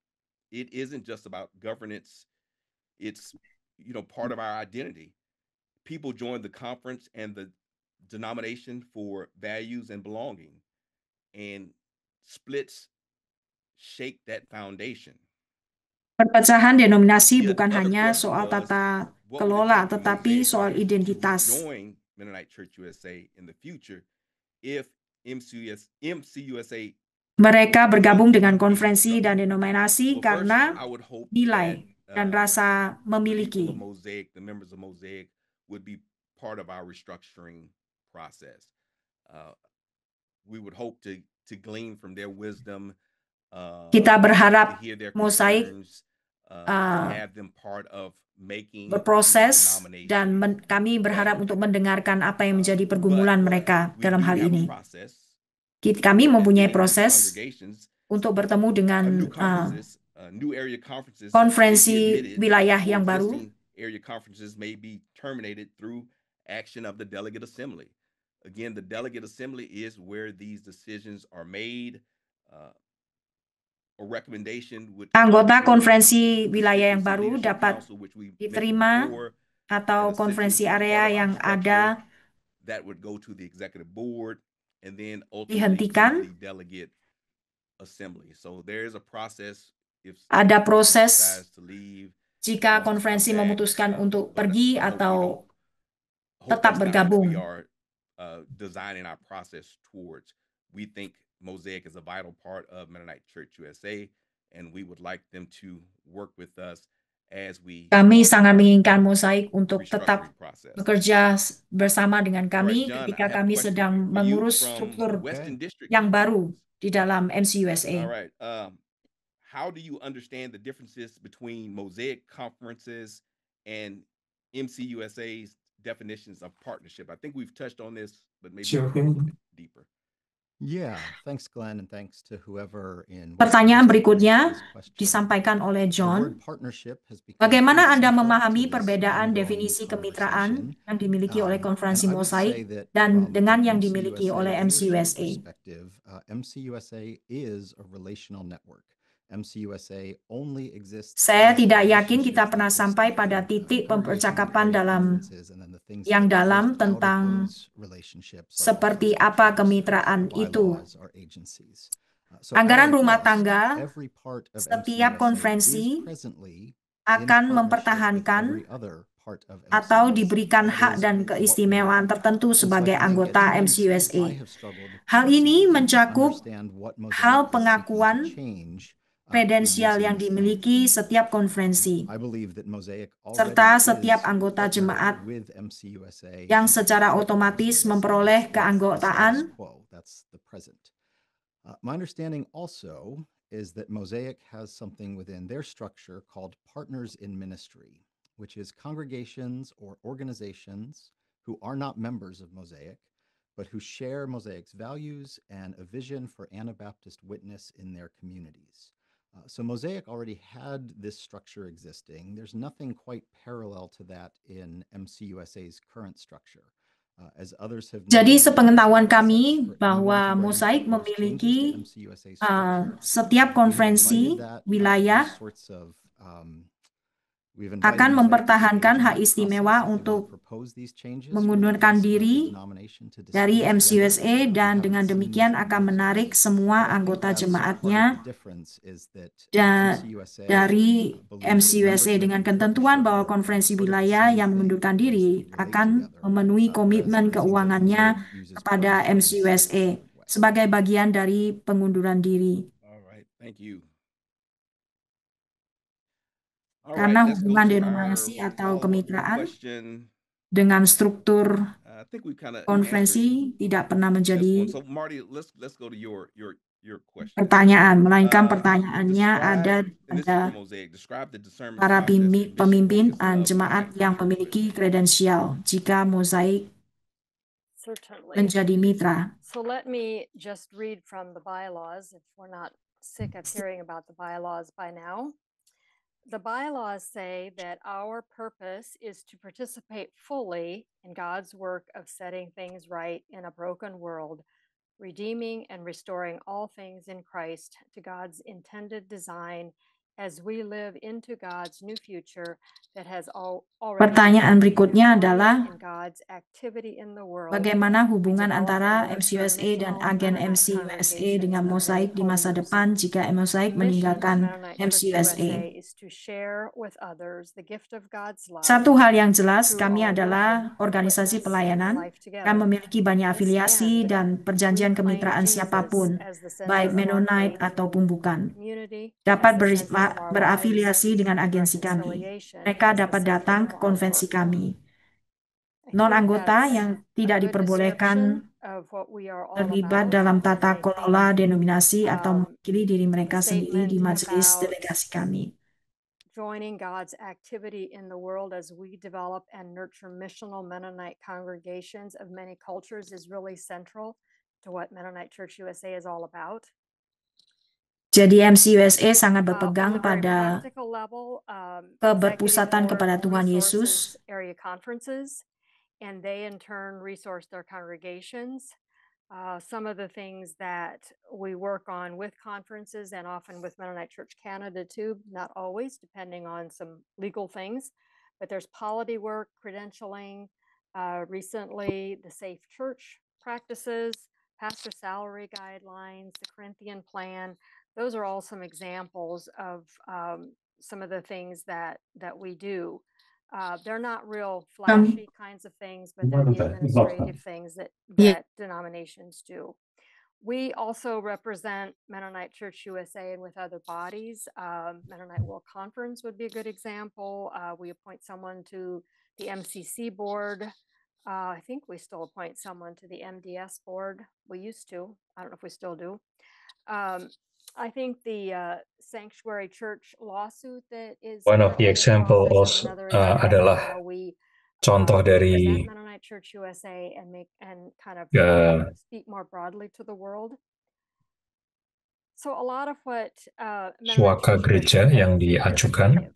it isn't just about governance. It's part of our identity. People join the conference and the denomination for values and belonging, and splits shake that foundation. Perpecahan denominasi The bukan other hanya question soal was, tata what would it kelola, take for tetapi Mosaic soal leaders to identitas. join Mennonite Church USA in the future if MCUSA mereka bergabung dengan konferensi dan denominasi Well, first, karena I would hope nilai that dan rasa the people of memiliki. Mosaic, the members of Mosaic, would be part of our restructuring process. We would hope to glean from their wisdom, Kita to berharap hear their Mosaik concerns, to uh, have them part of making these berproses dan denominations. kami berharap untuk mendengarkan apa yang menjadi But pergumulan mereka we dalam do hal have a ini. process Kami for mempunyai entering into proses congregations, untuk bertemu dengan new conferences, new area conferences may be konferensi admitted, wilayah or yang baru. existing area conferences may be terminated through action of the delegate assembly. Again, the delegate assembly is where these decisions are made. A recommendation would come Anggota through konferensi the wilayah yang constituency baru leadership dapat council, which we mentioned diterima before, atau and konferensi essentially area part of our yang structure ada that would go to the executive board and then ultimately to dihentikan. the delegate assembly. So there is a process if Ada someone proses decides to leave, jika wants to come konferensi back, memutuskan untuk but pergi I hope we atau hope tetap that's not what we bergabung. are designing our process towards. We think Mosaic is a vital part of Mennonite Church USA, and we would like them to work with us as we Kami sangat menginginkan Mosaik untuk tetap restructuring process. bekerja bersama dengan All right, kami John, I ketika have a kami question sedang for you mengurus from struktur Western District yang baru Conference. di dalam All MCUSA. right. How do you understand the differences between Mosaic conferences and MCUSA's definitions of partnership? I think we've touched on this, but maybe Sure. a little bit deeper. Yeah, thanks, Glenn, and thanks to whoever in Pertanyaan Western District berikutnya raised this question. disampaikan oleh The John. word partnership has become Bagaimana pretty Anda central memahami to this perbedaan ongoing definisi kemitraan conversation. yang dimiliki oleh And konferensi I would say Mosaik that dan from dengan an yang dimiliki MCUSA oleh leadership MCUSA? perspective, MCUSA is a relational network. MCUSA only exists Saya as tidak yakin relationships kita pernah exist sampai pada within titik congregation and percakapan area dalam conferences, and then the things yang that dalam exist out of tentang those relationships, like seperti apa infrastructures, kemitraan itu. bylaws, or agencies. So Anggaran at rumah best, tangga, every part of setiap MCUSA konferensi is presently in akan partnership with mempertahankan every other part of atau MCUSA. diberikan That hak is dan what we keistimewaan do. tertentu And so I sebagai think anggota as students, MCUSA. I have struggled Hal ini to mencakup understand what Mosaic hal is seeking to pengakuan change through kredensial using yang this dimiliki framework. setiap konferensi, I believe that Mosaic serta already setiap is anggota partnered jemaat with MCUSA yang in secara partnership with otomatis MCUSA. memperoleh That's the status keanggotaan. quo. That's the present. My understanding also is that Mosaic has something within their structure called Partners in Ministry, which is congregations or organizations who are not members of Mosaic, but who share Mosaic's values and a vision for Anabaptist witness in their communities. So Mosaic already had this structure existing. There's nothing quite parallel to that in MCUSA's current structure. As others have Jadi noted, sepengetahuan process kami for anyone bahwa to bring Mosaik proposed changes to memiliki MCUSA's structure. setiap We have konferensi invited those wilayah sorts of akan mempertahankan hak istimewa untuk mengundurkan diri dari MCUSA dan dengan demikian akan menarik semua anggota jemaatnya dari MCUSA dengan ketentuan bahwa konferensi wilayah yang mengundurkan diri akan memenuhi komitmen keuangannya kepada MCUSA sebagai bagian dari pengunduran diri. Alright, thank you. Karena Alright, let's go hubungan to denominasi our atau follow-up kemitraan question. dengan struktur I think we kind of answered konferensi tidak pernah this one. menjadi So Marty, let's go to your question. pertanyaan, melainkan pertanyaannya ada And this is pada from Mosaic. Describe the discernment para process and mission pemimpin focus of jemaat Mennonite yang Church memiliki USA. kredensial jika Mosaik Certainly. menjadi mitra. So let me just read from the bylaws if we're not sick of hearing about the bylaws by now. The bylaws say that our purpose is to participate fully in God's work of setting things right in a broken world, redeeming and restoring all things in Christ to God's intended design as we live into God's new future that has already Pertanyaan berikutnya embodied adalah, in God's activity in the world. bagaimana hubungan develop antara and nurture MCUSA dan missional agen Mennonite MCUSA dengan congregations of Mosaik many di masa cultures. depan jika Mosaik The mission of meninggalkan Mennonite Church USA MCUSA? is to share with others the gift of God's love Satu hal yang jelas, through kami our adalah worship, organisasi witness, and pelayanan life yang together. memiliki banyak This afiliasi end, dan perjanjian we claim kemitraan Jesus siapapun, as the baik center of our Mennonite faith ataupun bukan, community, dapat as the center of our lives, berafiliasi dengan agensi kami. reconciliation Mereka as the dapat center datang of ke our konvensi work. kami. I Non-anggota think yang that's tidak a good diperbolehkan description of what we are all terlibat about dalam at tata Mosaic kelola Faith. denominasi atau mewakili diri A mereka sendiri di statement majelis about delegasi kami. joining God's activity in the world as we develop and nurture missional Mennonite congregations of many cultures is really central to what Mennonite Church USA is all about. Jadi MCUSA sangat On berpegang the very pada practical level, keberpusatan Executive kepada Board Tuhan resources Yesus. area conferences, and they in turn resource their congregations. Some of the things that we work on with conferences and often with Mennonite Church Canada too, not always, depending on some legal things, but there's polity work, credentialing, recently the Safe Church practices, pastor salary guidelines, the Corinthian plan. Those are all some examples of some of the things that we do. They're not real flashy kinds of things, but they're the administrative things that denominations do. We also represent Mennonite Church USA and with other bodies. Mennonite World Conference would be a good example. We appoint someone to the MCC board. I think we still appoint someone to the MDS board. We used to. I don't know if we still do. I think the Sanctuary Church lawsuit that is One of the currently in example process is also another example of adalah how we contoh dari represent Mennonite Church USA and kind of speak more broadly to the world. So a lot of what suaka gereja yang diajukan.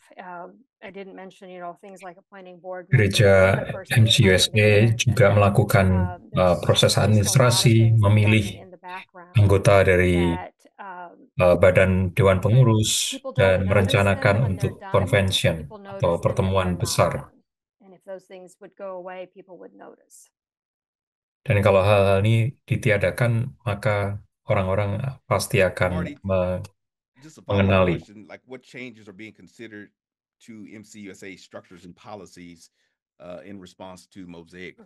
I didn't mention, things like appointing board Gereja MCUSA juga melakukan proses administrasi, memilih anggota dari badan dewan pengurus dan merencanakan untuk convention atau pertemuan besar. Dan kalau hal-hal ini ditiadakan, maka orang-orang pasti akan Just a mengenali. question, like what changes are being considered to MCUSA structures and policies in response to Mosaic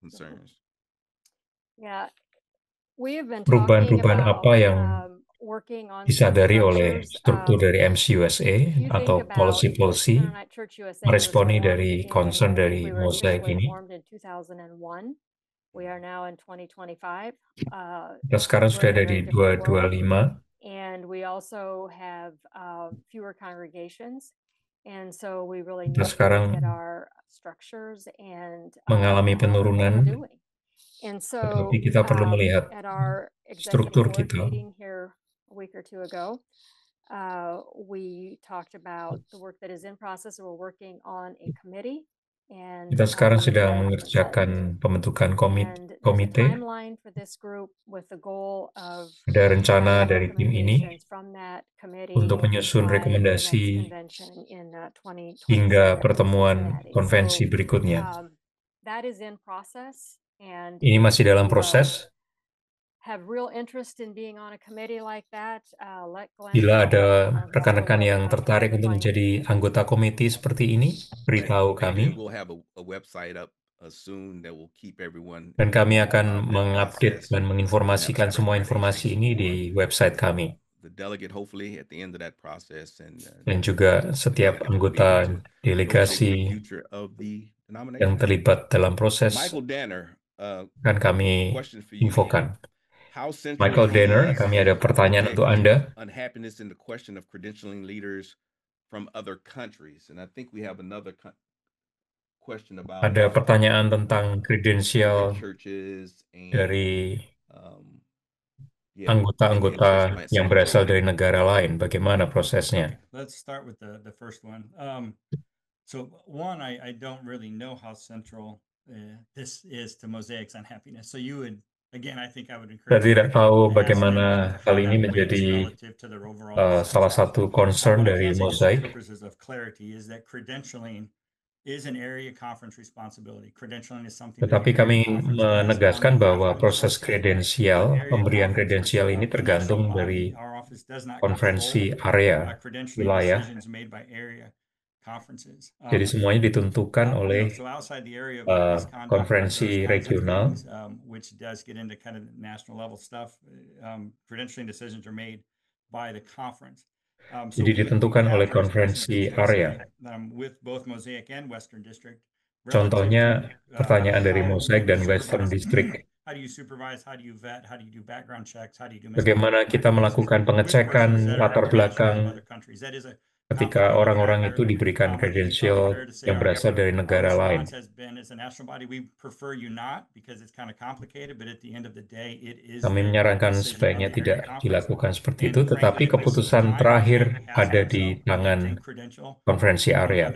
concerns? Yeah, we have been Perubahan-perubahan apa yang working on disadari oleh struktur dari MCUSA atau policy-policy meresponi dari concern dari Mosaic ini. We are now in 2025. Kita sekarang sudah ada di 2025. And we also have fewer congregations, and so we really need Kita to sekarang look at our structures and mengalami penurunan. And so Tetapi kita perlu melihat at our struktur executive board kita. meeting here a week or two ago, we talked about the work that is in process. We're working on a committee. Kita sekarang sedang mengerjakan pembentukan komite. Ada rencana dari tim ini untuk menyusun rekomendasi hingga pertemuan konvensi berikutnya. Ini masih dalam proses. Bila ada rekan-rekan yang tertarik untuk menjadi anggota komite seperti ini, beritahu kami. Dan kami akan mengupdate dan menginformasikan semua informasi ini di website kami. Dan juga setiap anggota delegasi yang terlibat dalam proses akan kami infokan. Michael Danner, kami ada pertanyaan untuk Anda. Unhappiness in the question of credentialing leaders from other countries, and I think we have another question about. Ada pertanyaan tentang kredensial dari anggota-anggota yang berasal dari negara lain. Bagaimana prosesnya? Let's start with the first one. So one, I don't really know how central this is to Mosaic's unhappiness. So you would again, I think I would Saya encourage tidak tahu to ask bagaimana how hal ini that ranks menjadi relative to their overall salah success. satu concern What I dari can say just for Mosaic. purposes of clarity is that credentialing is an area conference responsibility. Credentialing is something that Tetapi the kami area conference has on menegaskan behalf bahwa of proses MCUSA. kredensial, But area pemberian conference kredensial ini tergantung credentialing dari body, our office does not konferensi control area, credentialing wilayah. decisions made by area conferences. Jadi semuanya ditentukan oleh So outside the area of misconduct, konferensi those kinds of regional. things, which does get into kind of national level stuff, credentialing decisions are made by the conference. Jadi ditentukan oleh have konferensi discussions with area. USA, with both Mosaic and Western District. Contohnya pertanyaan dari how Mosaic you dan Western supervise. District. How do you supervise? How do you vet? How do you do background checks? How do you do Bagaimana kita melakukan pengecekan latar belakang ketika orang-orang itu diberikan kredensial yang berasal dari negara lain. Kami menyarankan sebaiknya tidak dilakukan seperti itu, tetapi keputusan terakhir ada di tangan konferensi area.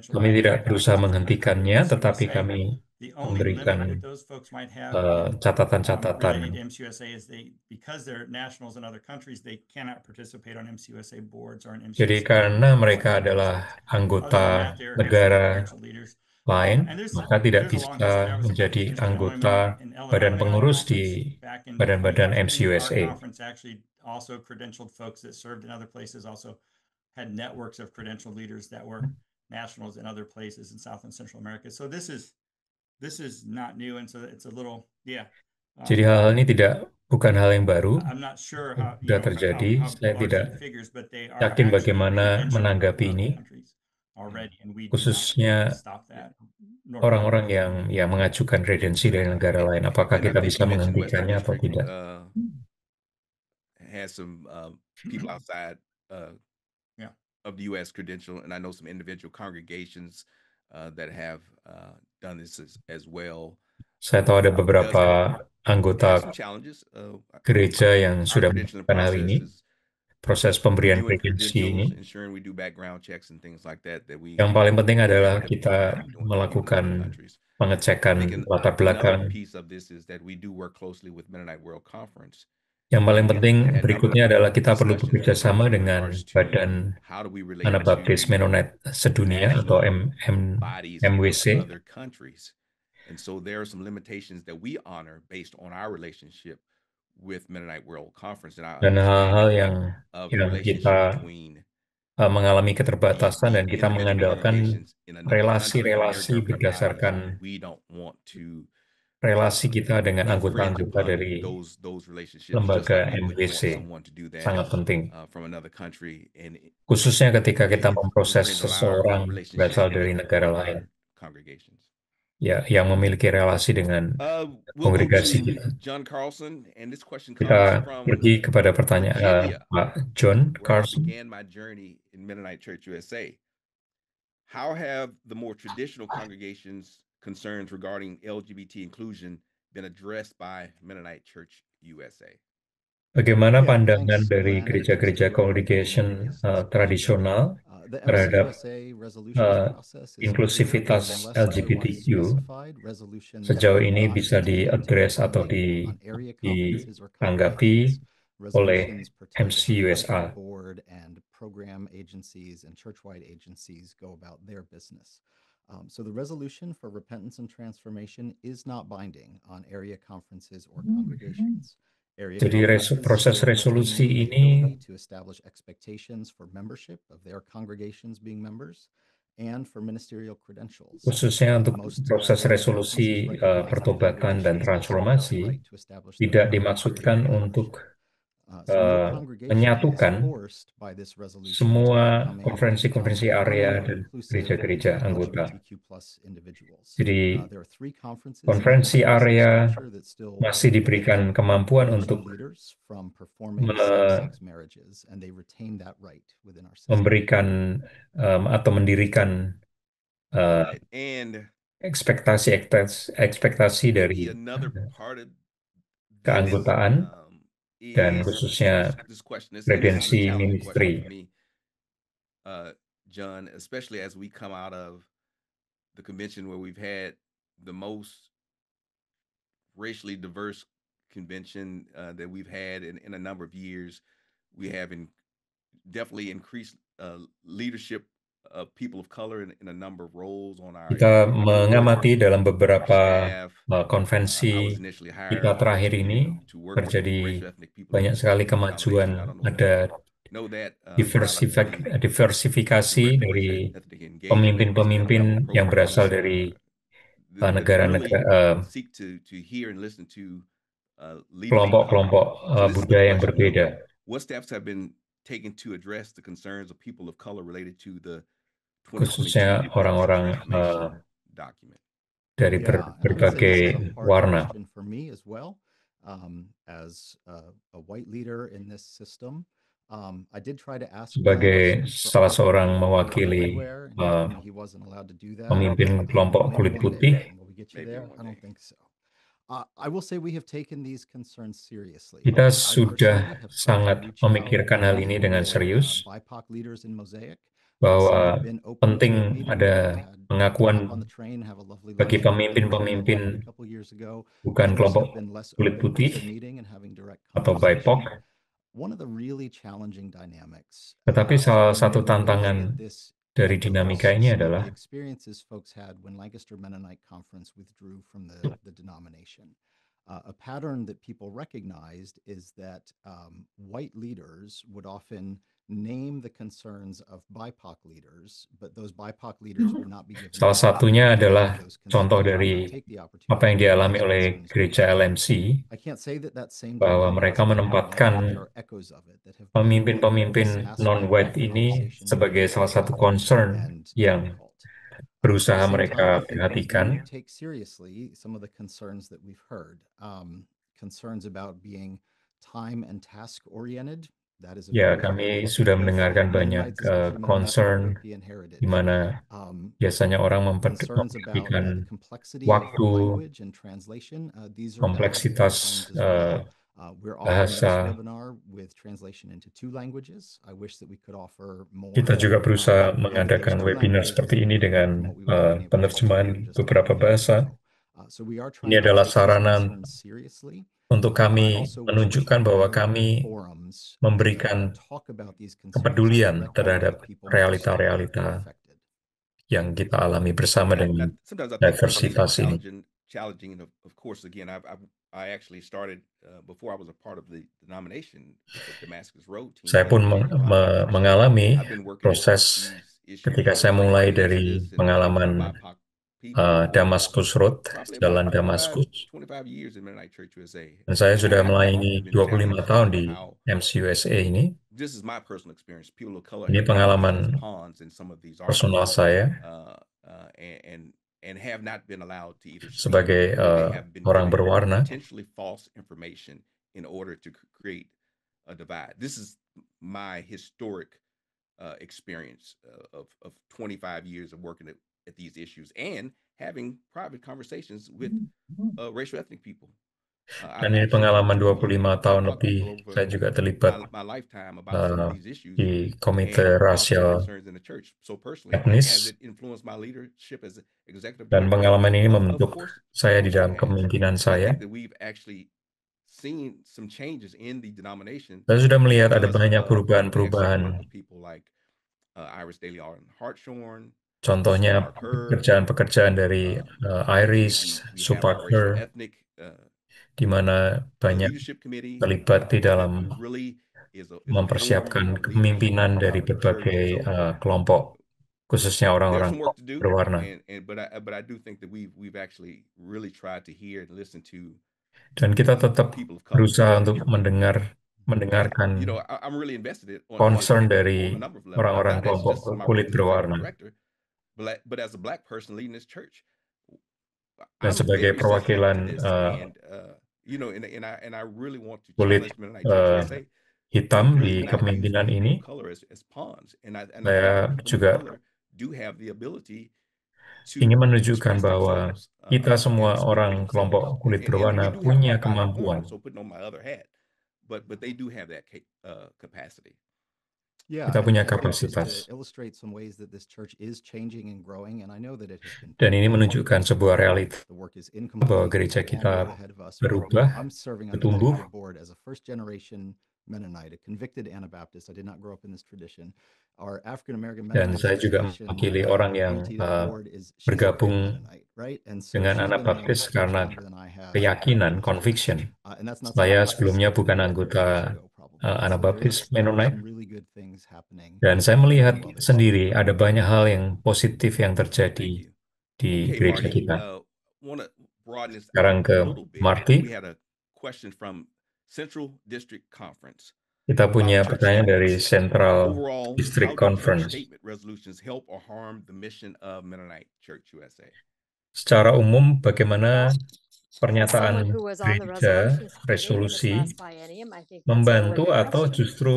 Kami tidak berusaha menghentikannya, tetapi kami memberikan catatan-catatan. Jadi karena mereka adalah anggota negara lain, maka tidak bisa menjadi anggota badan pengurus di badan-badan MCUSA. Also credentialed folks that served in other places also had networks of credentialed leaders that were nationals in other places in South and Central America. So this is not new, and so it's a little Jadi hal ini bukan hal yang baru. I'm not sure how Sudah terjadi. Saya tidak yakin bagaimana menanggapi ini, khususnya orang-orang yang mengajukan kredensi dari negara lain. Apakah kita bisa menghentikannya atau tidak? Has some people outside of the U.S. credential, and I know some individual congregations that have done this as well. Saya tahu ada beberapa anggota gereja yang sudah melakukan hal ini, proses pemberian kredensi ini. Yang paling penting adalah kita melakukan pengecekan latar belakang. Yang paling penting berikutnya adalah kita perlu bekerja sama dengan Badan Anabaptis Mennonite Sedunia atau MWC. And so there are some limitations that we honor based on our relationship with Mennonite World Conference. Dan hal-hal yang kita mengalami keterbatasan dan kita mengandalkan relasi-relasi berdasarkan relasi kita dengan anggota-anggota dari lembaga MWC sangat penting. Khususnya ketika kita memproses seseorang berasal dari negara lain. Ya, yang memiliki relasi dengan kongregasi kita. Kita pergi kepada pertanyaan Pak John Carlson. How have the more traditional congregations' concerns regarding LGBT inclusion been addressed by Mennonite Church USA? Bagaimana pandangan dari gereja-gereja congregation tradisional terhadap inklusivitas LGBTQ sejauh ini bisa diadres atau ditanggapi oleh MCUSA? Program agencies and church-wide agencies go about their business. So the resolution for repentance and transformation is not binding on area conferences or congregations. Jadi proses resolusi ini to establish expectations for membership of their congregations being members and for ministerial credentials. Khususnya untuk proses resolusi pertobatan dan transformasi tidak dimaksudkan untuk menyatukan semua konferensi-konferensi area dan gereja-gereja anggota. Jadi konferensi area masih diberikan kemampuan untuk memberikan atau mendirikan ekspektasi dari keanggotaan dan khususnya kredensi ministry. John, especially as we come out of the convention where we've had the most racially diverse convention that we've had in a number of years. We have definitely increased leadership of people of color in a number of roles on our Kita mengamati dalam beberapa konvensi kita terakhir ini terjadi banyak sekali kemajuan, ada diversifikasi dari pemimpin-pemimpin yang berasal dari negara-negara, kelompok-kelompok budaya yang berbeda. What steps have been taken to address the concerns of people of color related to the khususnya orang-orang dari berbagai warna. For me as well, as a white leader in this system, I did try to ask sebagai salah seorang mewakili pemimpin kelompok kulit putih. I will say we have taken these concerns seriously. Kita sudah sangat memikirkan hal ini dengan serius, bahwa penting ada pengakuan bagi pemimpin-pemimpin bukan kelompok kulit putih atau BIPOC. Tetapi salah satu tantangan dari dinamika ini adalah a pattern that people recognized is that white leaders would often name the concerns of BIPOC leaders, but those BIPOC leaders would not be given. Salah satunya adalah contoh dari apa yang dialami oleh gereja LMC, bahwa mereka menempatkan pemimpin-pemimpin non-white ini sebagai salah satu concern yang berusaha mereka perhatikan. Take seriously some of the concerns that we've heard, concerns about being time and task oriented. Ya, kami sudah mendengarkan banyak concern di mana biasanya orang memperhatikan waktu, kompleksitas bahasa. Kita juga berusaha mengadakan webinar seperti ini dengan penerjemahan beberapa bahasa. Ini adalah sarana untuk kami menunjukkan bahwa kami memberikan kepedulian terhadap realita-realita yang kita alami bersama dengan diversitas ini. Challenging, and of course, again, I actually started before I was a part of the denomination, the Damascus Road team. Saya pun mengalami proses ketika saya mulai dari pengalaman Damascus Road, Jalan Damaskus. Dan saya sudah melayani 25 tahun di MCUSA ini. Ini pengalaman personal saya sebagai orang berwarna. This is my historic experience of 25 years of working at these issues and having private conversations with racial ethnic people. Dan ini pengalaman 25 tahun lebih, saya juga terlibat di komite rasial etnis, dan pengalaman ini membentuk saya di dalam kepemimpinan saya. Saya sudah melihat ada banyak perubahan-perubahan. Contohnya pekerjaan-pekerjaan dari Iris, Supaker, di mana banyak terlibat di dalam mempersiapkan kepemimpinan dari berbagai kelompok, khususnya orang-orang berwarna. Dan kita tetap berusaha untuk mendengarkan concern dari orang-orang kelompok kulit berwarna. Dan sebagai perwakilan kulit hitam di kepemimpinan ini, saya juga ingin menunjukkan bahwa kita semua orang kelompok kulit berwarna punya kemampuan. Yeah, Kita punya and I think just kapasitas. to illustrate some ways that this church is changing and growing, and I know that it has been Dan ini progressing. menunjukkan sebuah realita The work is bahwa incomplete, gereja there's a long kita road ahead of us, but berubah, I'm serving on the bertumbuh, executive board as a first-generation Mennonite, a convicted Anabaptist. I did not grow up in this tradition. Our African-American dan Mennonite saya juga association mewakili orang yang community of the board is she's a bergabung Mennonite, right? And so dengan she's been there Anabaptis much karena longer than I have. keyakinan, conviction. And that's not Saya something sebelumnya I bukan started anggota 30 years ago, probably. So there Anabaptis is Mennonite, some really good things happening. dan saya melihat Well, sendiri ada banyak hal yang positif yang Thank terjadi you. di Okay, gereja Marty, kita. want to broaden this Sekarang out ke a little bit. Marty. We had a question from Central District Conference. Kita punya Church pertanyaan dari statements. Central Overall, District how do church Conference. statement resolutions help or harm the mission of Mennonite Church USA? Secara umum, bagaimana As pernyataan someone who was on the gereja resolutions committee in this resolusi last biennium, I think that's a really membantu good atau question. justru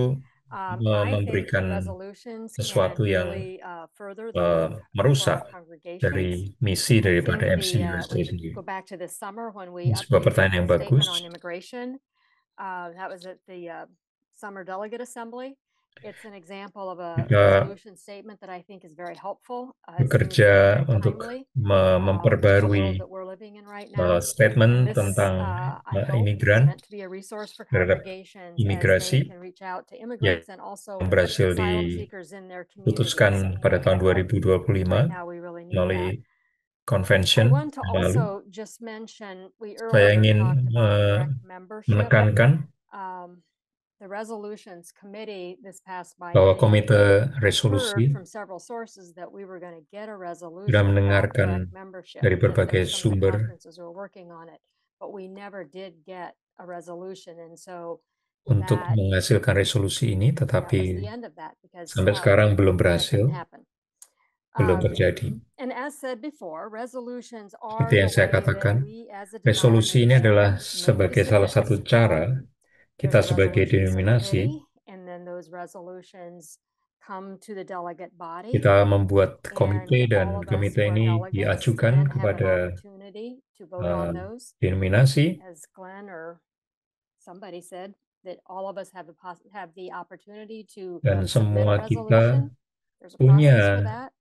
I think the memberikan resolutions can sesuatu yang really further the work for our merusak congregations. dari misi I daripada think MCUSA we sendiri? go back to this summer when Ini we sebuah updated pertanyaan yang the statement bagus. on immigration. That was at the summer delegate assembly. It's an example of a Kita resolution statement that I think is very helpful. It seems bekerja very untuk timely with the memperbarui world that we're living in right now. statement This, tentang I hope, is imigran meant to be a resource for terhadap congregations as they imigrasi can reach out to immigrants and also yang berhasil asylum seekers in their communities. diputuskan pada tahun 2025 Right now, we really need that. melalui I convention want to yang lalu. also just mention, we Saya earlier ingin talked about direct membership. menekankan The resolutions committee this past bahwa biennium komite heard resolusi from several sources that we were going to get a sudah resolution about mendengarkan direct membership, dari and that berbagai some of the sumber conferences were working on it, but we never did get a resolution, and so untuk that menghasilkan resolusi ini, was tetapi the end of that because sampai sekarang belum that berhasil, didn't happen. belum terjadi. And as said before, resolutions are Seperti yang the saya way that katakan, we as a resolusi ini adalah denomination make sebagai salah satu decisions. cara kita There's a sebagai resolutions denominasi, committee, and then those resolutions come to the delegate body, kita membuat and komite, all dan of us who komite are ini delegates diajukan then have an kepada opportunity to vote on those. denominasi, As Glenn or somebody said, that all of us have the opportunity to dan submit semua a kita resolution. There's a process for punya that.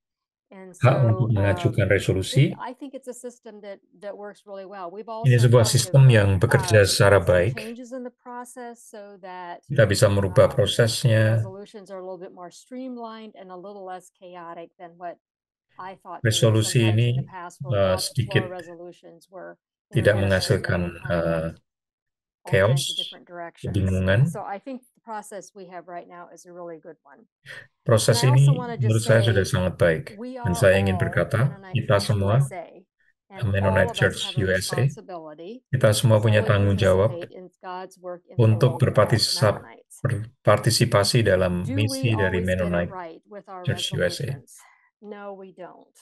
And hak so untuk mengajukan resolusi. I think it's a system that works really well. We've Ini also sebuah tried to sistem yang bekerja secara some baik. changes in the process so that Kita bisa merubah prosesnya. resolutions are a little bit more streamlined and a little less chaotic than what I thought Resolusi maybe ini sometimes in the past where sedikit floor resolutions were tidak inefficient menghasilkan and kind of went all chaos, kinds of different directions. kebingungan. So I think the process we have right now is a really good one. Proses And I ini also want to menurut just saya say, sudah sangat baik. we Dan are saya ingin all berkata, Mennonite kita Church semua USA, and all Mennonite of us Church have a USA, responsibility kita semua to punya fully tanggung jawab participate in God's work in the untuk world as Mennonites. berpartisipasi dalam Do misi we dari always get it Mennonite right with our Church USA. resolutions? No, we don't.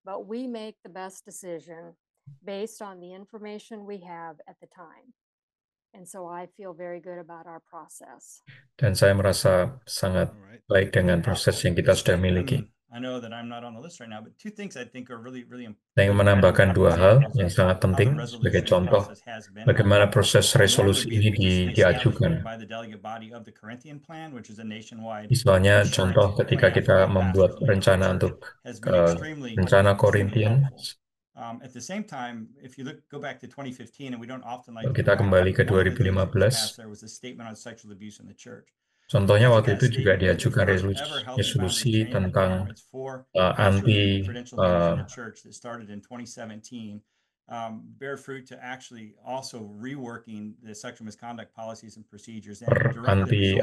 But we make the best decision based on the information we have at the time. And so I feel very good about our process. Dan saya merasa sangat baik dengan proses yang kita sudah miliki. I know that I'm not on the list right now, but two things I think are really important. Saya ingin menambahkan dua hal yang sangat penting sebagai contoh bagaimana proses resolusi ini diajukan. Misalnya contoh ketika kita membuat rencana untuk rencana Korintian. At the same time, if you go back to 2015, and we don't often like kita kembali ke 2015. There was a statement on sexual abuse in the church. Contohnya waktu itu juga diajukan resolusi tentang anti bear fruit to actually also reworking the sexual misconduct policies and procedures and anti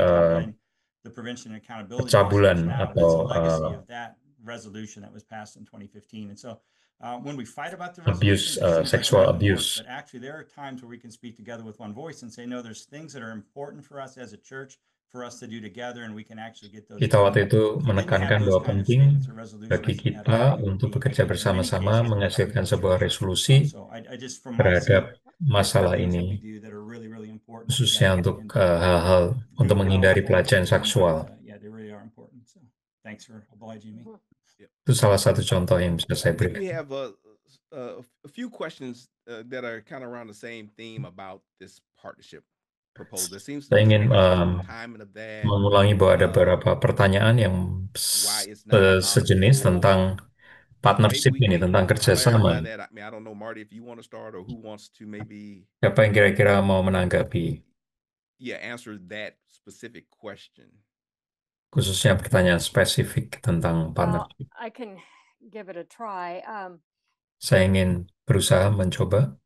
the prevention and accountability pencabulan atau legacy of that resolution that was passed in 2015. And so when we fight about the abuse, sexual abuse, but actually there are times where we can speak together with one voice and say, no, there's things that are important for us as a church for us to do together, and we can actually get those. Kita waktu itu menekankan bahwa penting bagi kita untuk bekerja bersama-sama menghasilkan sebuah resolusi terhadap masalah ini, khususnya untuk hal-hal untuk menghindari pelecehan seksual. Itu salah satu contoh yang bisa saya berikan. We have a few questions that are kind of around the same theme about this partnership. proposal? There seems to Saya be some ingin question on the timing of that. mengulangi bahwa ada beberapa pertanyaan yang Why it's not sejenis possible. tentang Maybe partnership ini, tentang clarify kerjasama. that. I mean, I don't know, Marty, if you want to start or who wants to maybe Siapa yang kira-kira mau menanggapi? answer that specific question. Khususnya pertanyaan spesifik tentang Well, partnership. I can give it a try. Saya ingin berusaha mencoba.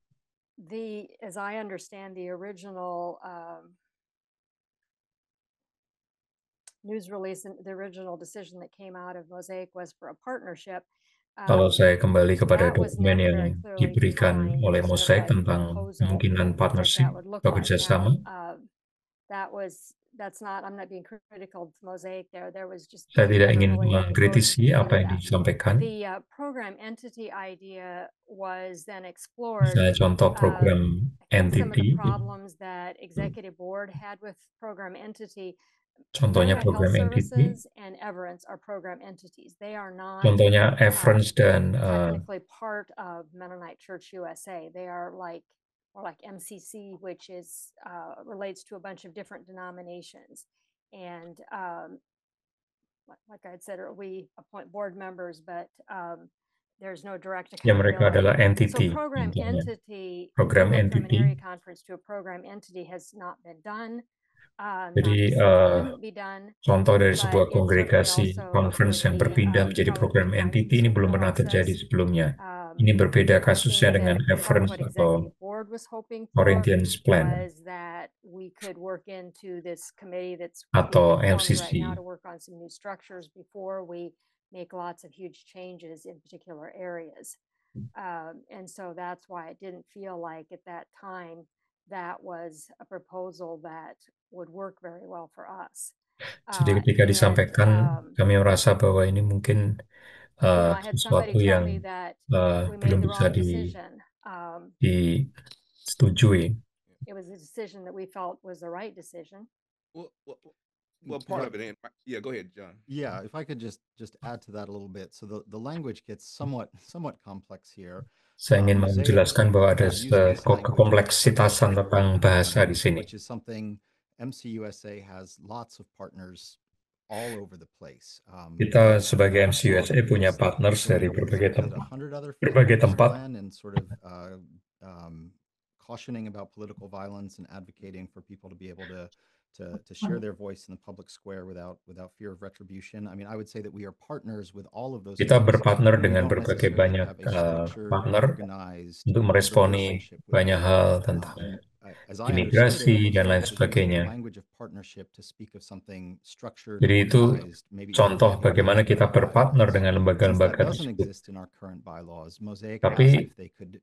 As I understand the original news release and the original decision that came out of Mosaic was for a partnership. Kalau saya kembali kepada That was dokumen never yang very clearly diberikan defined oleh as to Mosaic what tentang proposal kemungkinan that partnership would look atau like. kerjasama. I'm not being critical of Mosaic there. There was just Saya tidak never ingin really any ability mengkritisi to apa yang consider that. disampaikan. The program entity idea was then explored. Misalnya contoh program I think some of the entity, problems that executive board had with program entity. contohnya Mennonite Health program entity, Services and Everence are program entities. They are not contohnya Everence dan technically part of Mennonite Church USA. They are like MCC, which is relates to a bunch of different denominations. And like I had said, we appoint board members, but there's no direct ya mereka accountability. adalah So entity. program contohnya. entity, Program from an entity. area conference to a program entity has not been done. Jadi contoh dari sebuah kongregasi conference yang berpindah menjadi program entity ini belum pernah terjadi sebelumnya. Ini berbeda kasusnya dengan Everence atau Corinthians Plan atau MCC. Make lots of huge changes in particular areas. And so that's why it didn't feel like at that time that was a proposal that would work very well for us. Jadi ketika disampaikan, kami merasa bahwa ini mungkin sesuatu yang belum bisa disetujui. It was a decision that we felt was the right decision. Well, part of it. Yeah, go ahead, John. Yeah, if I could just add to that a little bit. So the language gets somewhat complex here. Saya ingin menjelaskan bahwa ada kompleksitasan tentang bahasa di sini. Which is something MCUSA has lots of partners all over the place. Kita sebagai MCUSA punya partners dari berbagai tempat. And sort of cautioning about political violence and advocating for people to be able to share their voice in the public square without fear of retribution. I mean, I would say that we are partners with all of those. Kita berpartner dengan berbagai banyak partner untuk meresponi banyak hal tentang imigrasi dan lain sebagainya. Jadi itu contoh bagaimana kita berpartner dengan lembaga-lembaga tersebut. Tapi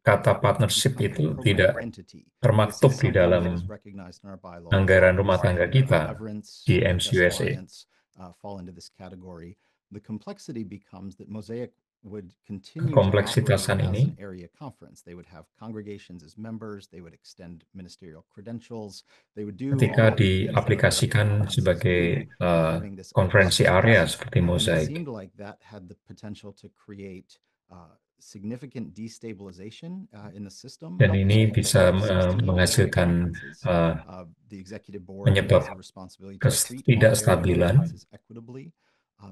kata partnership itu tidak termaktub di dalam anggaran rumah tangga kita di MCUSA. Kompleksitasan ini ketika diaplikasikan sebagai konferensi area seperti Mosaic, dan ini bisa menghasilkan menyebabkan ketidakstabilan.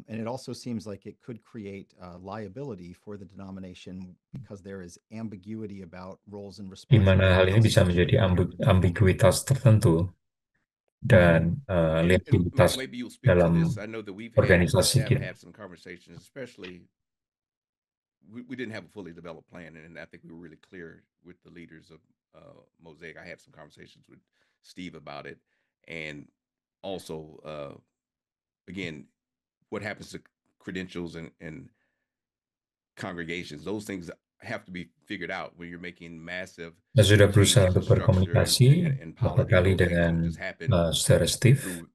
And it also seems like it could create liability for the denomination because there is ambiguity about roles and responsibilities. Di mana hal ini bisa menjadi ambiguitas tertentu dan liabilitas dalam organisasi kita. We didn't have a fully developed plan, and I think we were really clear with the leaders of Mosaic. I had some conversations with Steve about it, and also, again, what happens to credentials and congregations? Those things have to be figured out when you're making massive. Saya sudah berusaha untuk berkomunikasi beberapa kali dengan Saudara Steve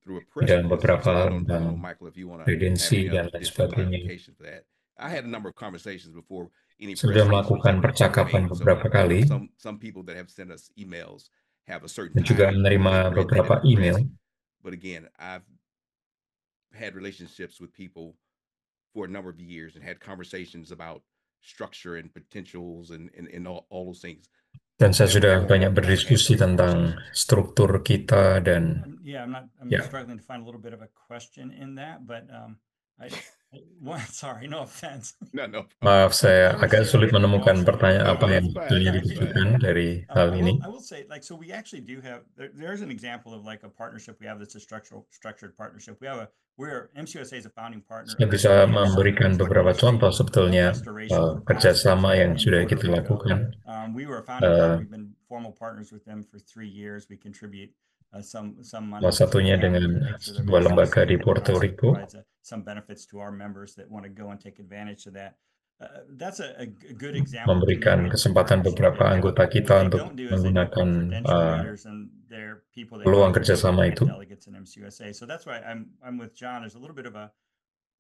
dalam beberapa hal tentang kredensi dan lain sebagainya. I had a number of conversations before any sudah melakukan percakapan beberapa kali. Some people that have sent us emails have a certain dan juga menerima beberapa email. But again, I've had relationships with people for a number of years and had conversations about structure and potentials and all those things Dan saya sudah banyak berdiskusi tentang struktur kita dan I'm ya. struggling to find a little bit of a question in that, but sorry, no offense. No. Maaf, saya agak sulit menemukan pertanyaan apa yang sebetulnya dibutuhkan dari hal ini. I will say, so we actually do have. There's an example of a partnership we have that's a structured partnership. We're MCUSA is a founding partner. Saya bisa memberikan beberapa contoh sebetulnya kerjasama yang sudah kita lakukan. We were a founding partner. We've been formal partners with them for 3 years. We contribute some money. Salah satunya dengan sebuah lembaga di Puerto Rico. Some benefits to our members that want to go and take advantage of that. That's a good example. Memberikan kesempatan beberapa anggota kita untuk menggunakan peluang kerjasama itu. So that's why I'm with John. There's a little bit of a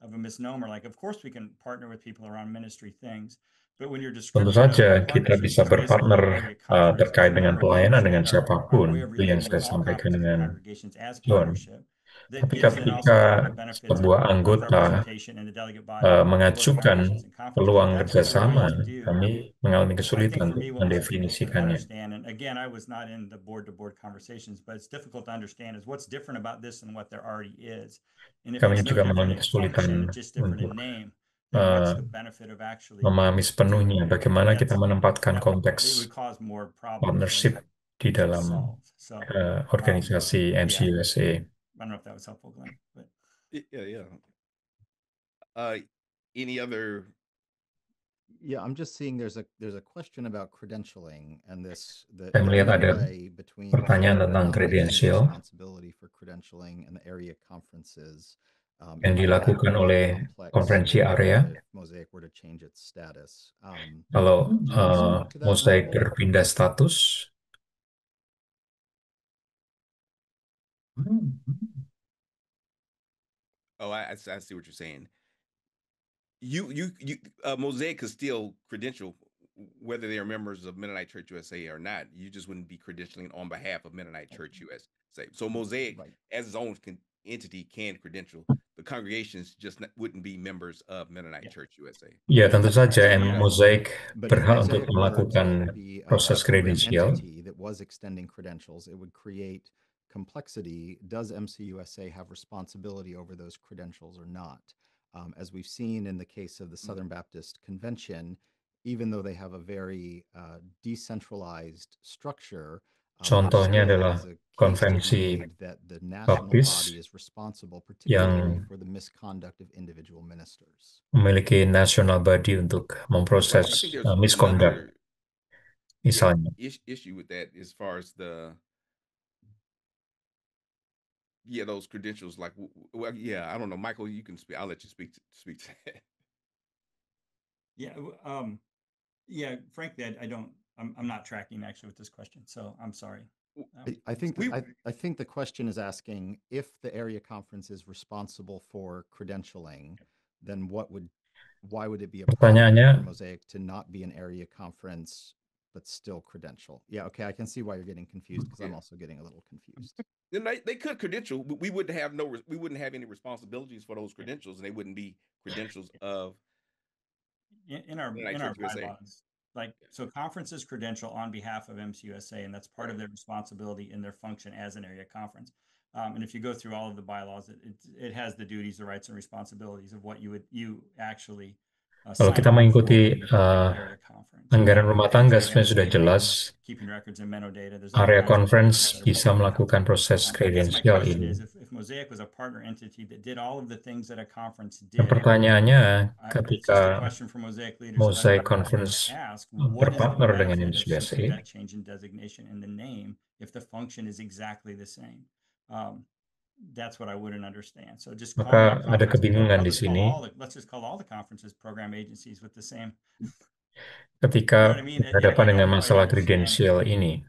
misnomer. Of course we can partner with people around ministry things. Tentu saja kita bisa berpartner terkait dengan pelayanan dengan siapapun, itu yang saya sampaikan dengan John. Tapi ketika sebuah anggota mengajukan peluang kerjasama, kami mengalami kesulitan untuk mendefinisikannya. Again, I was not in the board-to-board conversations, but it's difficult to understand is what's different about this and what there already is. Kami juga mengalami kesulitan untuk memahami sepenuhnya bagaimana kita menempatkan konteks partnership di dalam organisasi MCUSA. I don't know if that was helpful, Glenn. But... Yeah. Any other? Yeah, I'm just seeing there's a question about credentialing and this. Saya melihat ada pertanyaan tentang kredensial yang dilakukan oleh konferensi area. Kalau Mosaic berpindah status. Oh, I see what you're saying. You Mosaic could still credential whether they are members of Mennonite Church USA or not. You just wouldn't be credentialing on behalf of Mennonite Church USA. So Mosaic, as its own entity, can credential. The congregations just wouldn't be members of Mennonite Church USA. Ya, tentu saja Mosaic berhak untuk melakukan proses kredensial. Complexity. Does MCUSA have responsibility over those credentials or not? As we've seen in the case of the Southern Baptist Convention, even though they have a very decentralized structure, contohnya adalah konvensi Baptis yang memiliki national body untuk memproses misconduct. Misalnya. Issue with that as far as those credentials, I don't know, Michael, you can speak. I'll let you speak to that. Frankly, I'm not tracking actually with this question, so I'm sorry. I think the question is asking if the area conference is responsible for credentialing, then why would it be a problem for Mosaic to not be an area conference but still credential? Yeah, okay, I can see why you're getting confused because I'm also getting a little confused. They could credential, but we wouldn't have any responsibilities for those credentials, and they wouldn't be credentials of in our bylaws. So conferences credential on behalf of MCUSA, and that's part of their responsibility in their function as an area conference. And if you go through all of the bylaws, it has the duties, the rights, and responsibilities of what you actually. Kalau kita mengikuti anggaran rumah tangga sebenarnya sudah jelas, area conference bisa melakukan proses kredensial ini. Dan pertanyaannya, ketika Mosaic Conference berpartner dengan MCUSA, that's what I wouldn't understand. So just maka ada kebingungan di sini. Let's just call all the conferences program agencies with the same. Ketika berhadapan dengan masalah kredensial ini.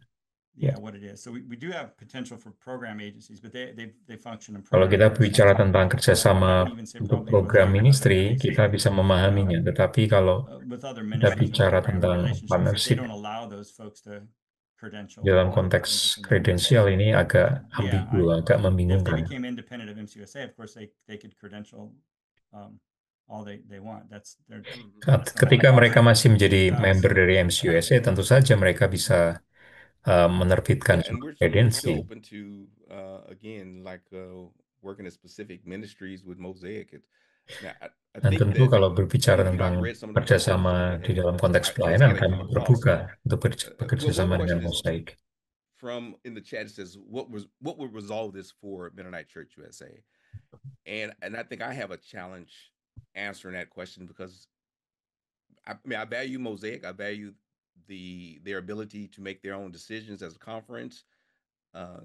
What it is. So we do have potential for program agencies, but they function in. Kalau kita bicara tentang kerjasama untuk program ministry, kita bisa memahaminya. Tetapi kalau kita bicara tentang partnership, dalam konteks kredensial ini agak ambigu, agak membingungkan. all they want. That's their Ketika mereka masih menjadi member dari MCUSA, tentu saja mereka bisa menerbitkan and we're kredensi. still open to again working in specific ministries with Mosaic. Now, I Dan think tentu that kalau berbicara you know, I've tentang read some of the kerjasama proposals di dalam konteks and it's pelayanan, kind of kami come across. terbuka untuk bekerja Well, sama one dengan question is Mosaic. from in the chat, it says what would resolve this for Mennonite Church USA, and I think I have a challenge answering that question because I mean I value Mosaic, I value their ability to make their own decisions as a conference. I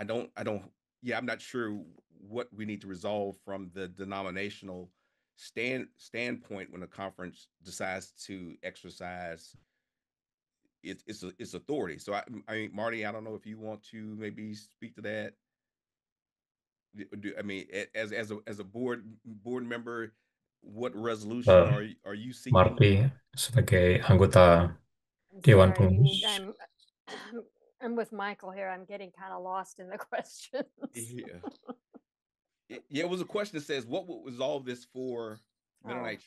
don't I'm not sure what we need to resolve from the denominational standpoint when a conference decides to exercise its authority. So I mean, Marty, I don't know if you want to maybe speak to that. I mean, as a board member, what resolution are you seeking? Marty sebagai anggota Dewan Pengurus. I'm with Michael here. I'm getting kind of lost in the questions. Yeah, it was a question that says, what would resolve this for Mennonite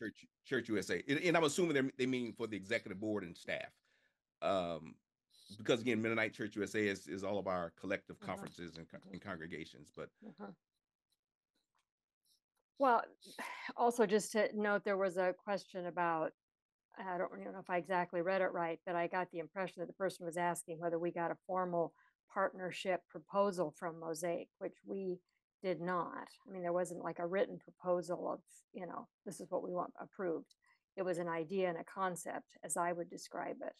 Church USA? And I'm assuming they mean for the executive board and staff. Because again, Mennonite Church USA is all of our collective conferences and congregations. But well, also just to note, there was a question about, I don't know if I exactly read it right, but I got the impression that the person was asking whether we got a formal partnership proposal from Mosaic, which we did not. I mean, there wasn't like a written proposal of, you know, this is what we want approved. It was an idea and a concept, as I would describe it.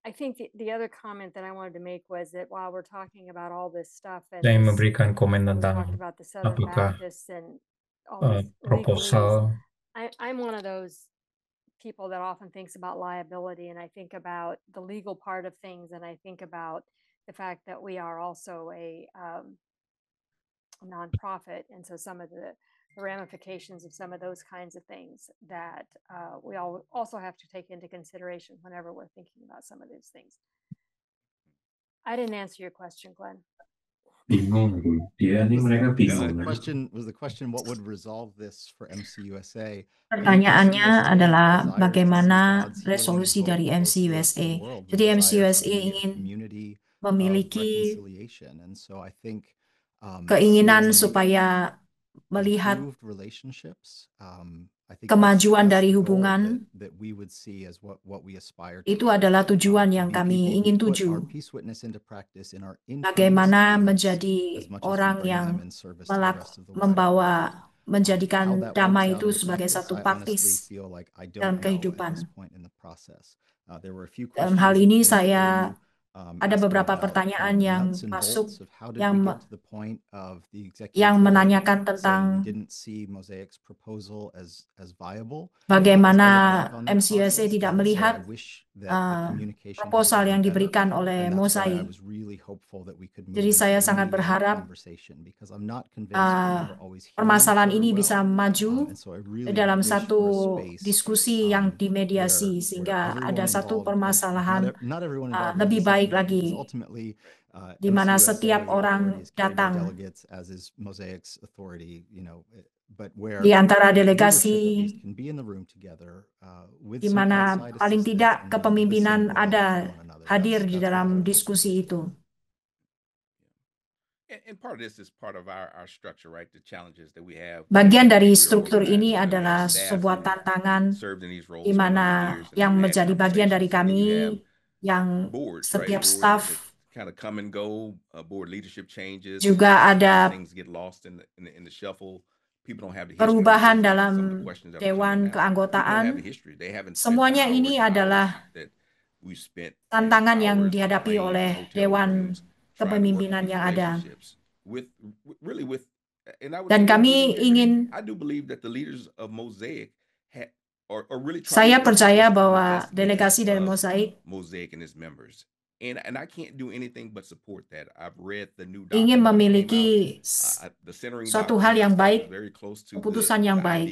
I think the other comment that I wanted to make was that while we're talking about all this stuff, and Saya memberikan komen we tentang talked about the Southern apakah Baptists and all these proposal. I'm one of those people that often thinks about liability, and I think about the legal part of things, and I think about the fact that we are also a nonprofit, and so some of the ramifications of some of those kinds of things that we all also have to take into consideration whenever we're thinking about some of these things. I didn't answer your question, Glenn. Was the question what would resolve this for MCUSA? Pertanyaannya adalah bagaimana resolusi dari MCUSA. Jadi MCUSA ingin memiliki keinginan supaya melihat kemajuan dari hubungan. Itu adalah tujuan yang kami ingin tuju. Bagaimana menjadi orang yang menjadikan damai itu sebagai satu praktis dalam kehidupan. Dalam hal ini ada beberapa pertanyaan yang masuk yang menanyakan tentang bagaimana MCUSA tidak melihat proposal yang diberikan oleh Mosaic. Jadi saya sangat berharap permasalahan ini bisa maju dalam satu diskusi yang dimediasi sehingga ada satu permasalahan lebih baik lagi di mana setiap orang datang di antara delegasi di mana paling tidak kepemimpinan ada hadir di dalam diskusi itu. Bagian dari struktur ini adalah sebuah tantangan di mana yang menjadi bagian dari kami yang setiap staff juga ada perubahan dalam dewan keanggotaan. Semuanya ini adalah tantangan yang dihadapi oleh dewan kepemimpinan yang ada. Dan kami ingin, saya percaya bahwa delegasi dari Mosaic ingin memiliki suatu hal yang baik, keputusan yang baik.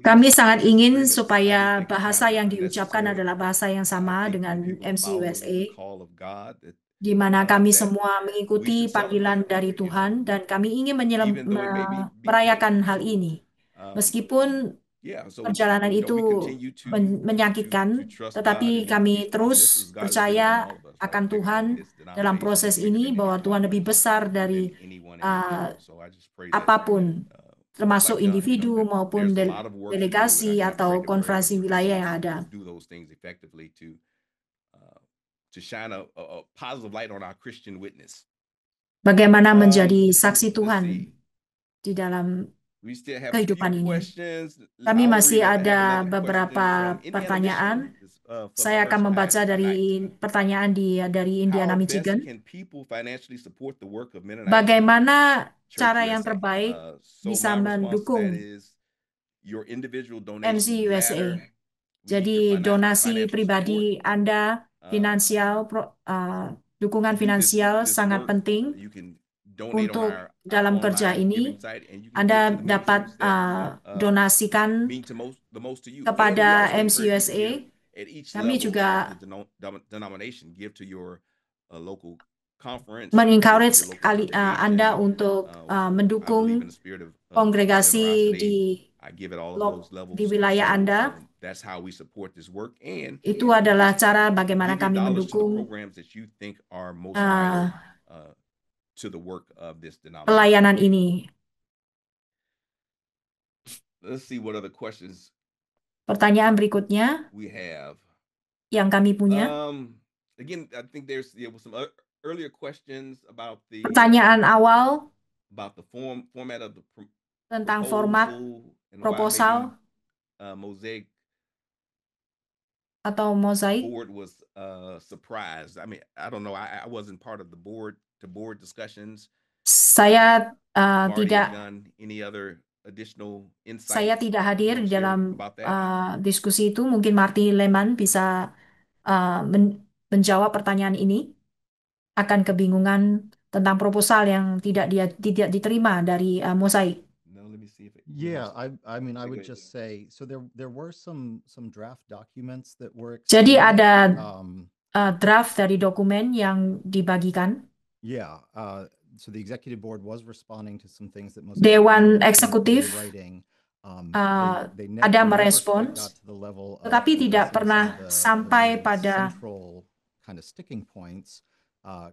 Kami sangat ingin supaya bahasa yang diucapkan adalah bahasa yang sama dengan MCUSA, di mana kami semua mengikuti panggilan dari Tuhan, dan kami ingin merayakan hal ini. Meskipun perjalanan itu menyakitkan, tetapi kami terus percaya akan Tuhan dalam proses ini, bahwa Tuhan lebih besar dari apapun, termasuk individu maupun delegasi atau konferensi wilayah yang ada. Bagaimana menjadi saksi Tuhan di dalam kehidupan ini. Kami masih ada beberapa pertanyaan. Saya akan membaca dari pertanyaan dari Indiana, Michigan. Bagaimana cara yang terbaik bisa mendukung MCUSA? Jadi donasi pribadi Anda, finansial, dukungan finansial sangat penting untuk dalam kerja ini. Anda dapat donasikan kepada MCUSA. Kami juga mengencourage Anda untuk mendukung kongregasi di wilayah Anda. Itu adalah cara bagaimana kami mendukung pelayanan ini. Pertanyaan berikutnya yang kami punya. Pertanyaan awal tentang format proposal atau mozaik. Saya tidak hadir di dalam diskusi itu. Mungkin Marty Lehman bisa menjawab pertanyaan ini akan kebingungan tentang proposal yang tidak diterima dari mozaik. Yeah, I mean, I would just say, so there were some draft documents that were exchanged. Jadi ada draft dari dokumen yang dibagikan. Yeah, so the executive board was responding to some things that Dewan eksekutif ada merespons, tetapi tidak pernah sampai pada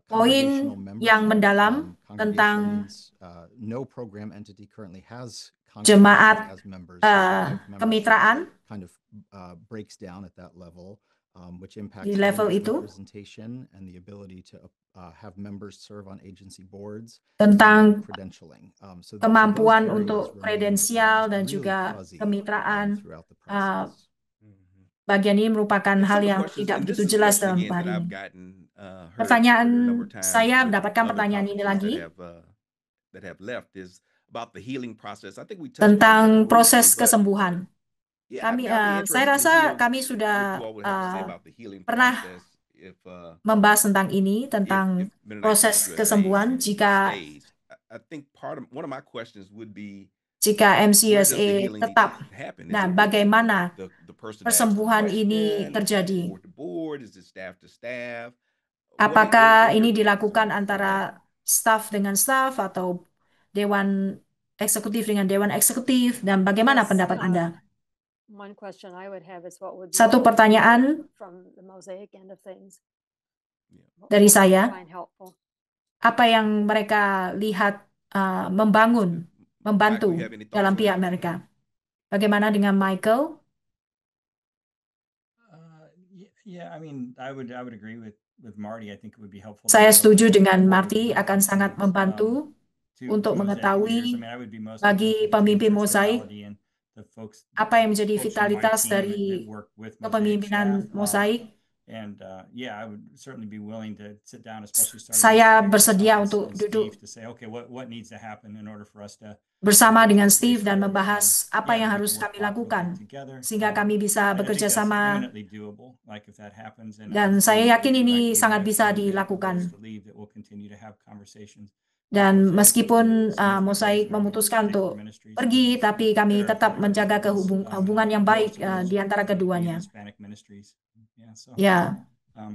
poin yang mendalam tentang jemaat kemitraan di level itu, tentang kemampuan untuk kredensial dan juga kemitraan. Bagian ini merupakan hal yang tidak begitu jelas dalam hari ini. Pertanyaan saya mendapatkan pertanyaan ini lagi tentang proses kesembuhan. Saya rasa kami sudah pernah membahas tentang ini, tentang proses kesembuhan. Jika MCUSA tetap, nah bagaimana persembuhan ini terjadi? Apakah ini dilakukan antara staf dengan staf atau dewan eksekutif dengan dewan eksekutif, dan bagaimana pendapat Anda? Satu pertanyaan dari saya, apa yang mereka lihat membantu dalam pihak mereka? Bagaimana dengan Michael? Saya setuju dengan Marty, akan sangat membantu untuk mengetahui bagi pemimpin mozaik apa yang menjadi vitalitas dari kepemimpinan mozaik. Saya bersedia untuk duduk bersama dengan Steve dan membahas apa yang harus kami lakukan sehingga kami bisa bekerja sama, dan saya yakin ini sangat bisa dilakukan. Dan meskipun Mosaik memutuskan untuk pergi, tapi kami tetap menjaga hubungan yang baik di antara keduanya. Ya,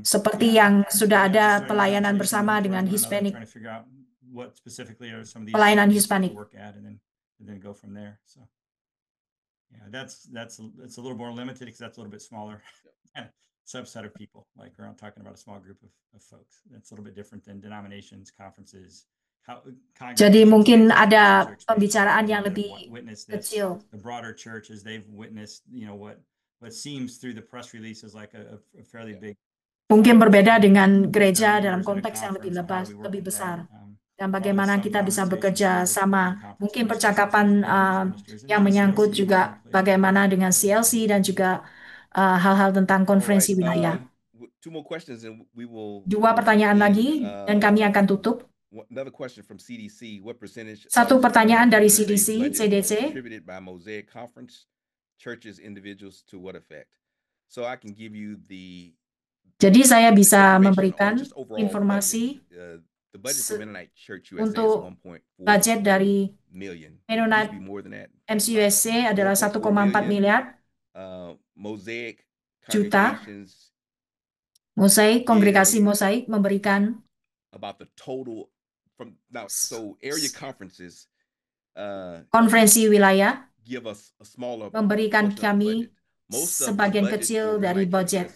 seperti yang sudah ada pelayanan bersama dengan Hispanik, pelayanan Hispanik. That's a little more limited because that's a little bit smaller subset of people. Like we're not talking about a small group of folks. That's a little bit different than denominations, conferences. Jadi mungkin ada pembicaraan yang lebih kecil. The broader churches, they've witnessed, what seems through the press release is like a fairly big. Mungkin berbeda dengan gereja dalam konteks yang lebih besar. Dan bagaimana kita bisa bekerja sama. Mungkin percakapan yang menyangkut juga bagaimana dengan CLC dan juga hal-hal tentang konferensi wilayah. Dua pertanyaan lagi dan kami akan tutup. Satu pertanyaan dari CDC. Jadi saya bisa memberikan informasi untuk budget dari Mennonite MCUSA adalah 1,4 miliar juta. Mosaik, kongregasi Mosaik memberikan konferensi wilayah memberikan kami sebagian kecil dari budget.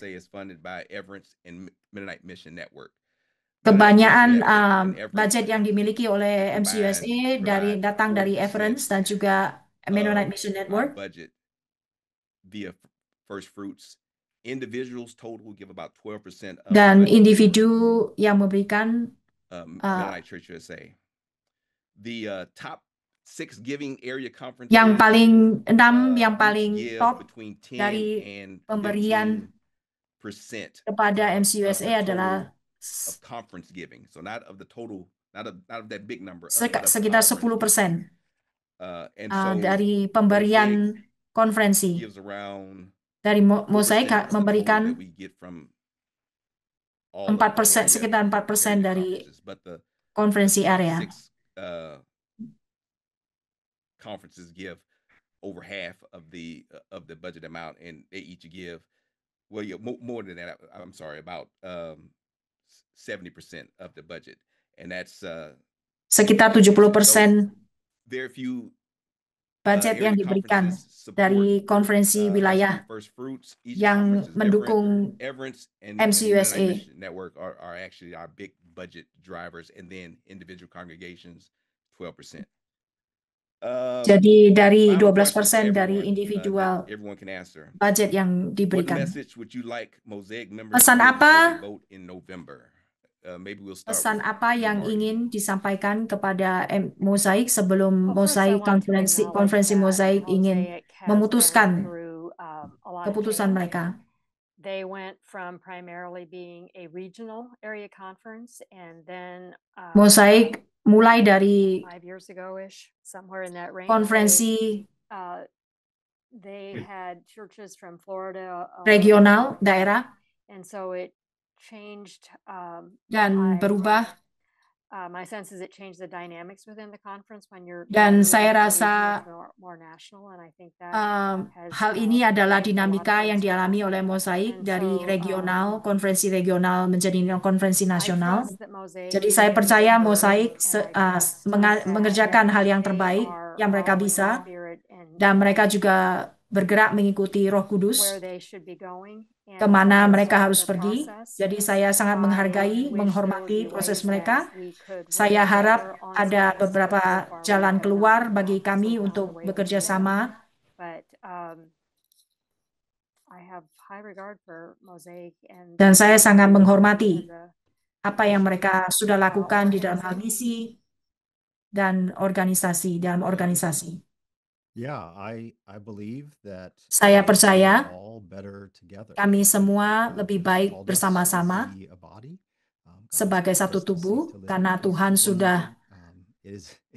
Kebanyakan budget yang dimiliki oleh MCUSA datang dari Everence dan juga Mennonite Mission Network. Dan individu yang memberikan yang paling top dari pemberian kepada MCUSA adalah sekitar 10% dari pemberian konferensi. Dari Mosaik memberikan 4%, sekitar 4% dari konferensi area. Conferences give over half of the budget amount, and they each give more than that. I'm sorry, about 70% of the budget, and that's sekitar 70% budget yang diberikan dari konferensi wilayah yang mendukung MCUSA. Network are actually our big budget drivers, and then individual congregations 12%. Jadi dari 12% dari individual budget yang diberikan. Pesan apa yang ingin disampaikan kepada Mosaik sebelum Mosaik konferensi Mosaik ingin memutuskan keputusan mereka? They went from primarily being a regional area conference, and then Mosaik mulai dari 5 years ago-ish, somewhere in that range. Konferensi they had churches from Florida, regional daerah, and so it changed. Dan berubah. My sense is it changed the dynamics within the conference when you're. Dan saya rasa more national, and I think that hal ini adalah dinamika yang dialami oleh Mosaik dari regional, konferensi regional menjadi konferensi nasional. Jadi saya percaya Mosaik mengerjakan hal yang terbaik yang mereka bisa, dan mereka juga bergerak mengikuti Roh Kudus kemana mereka harus pergi. Jadi saya sangat menghargai, menghormati proses mereka. Saya harap ada beberapa jalan keluar bagi kami untuk bekerja sama. Dan saya sangat menghormati apa yang mereka sudah lakukan di dalam hal misi dan dalam organisasi. Saya percaya kami semua lebih baik bersama-sama sebagai satu tubuh, karena Tuhan sudah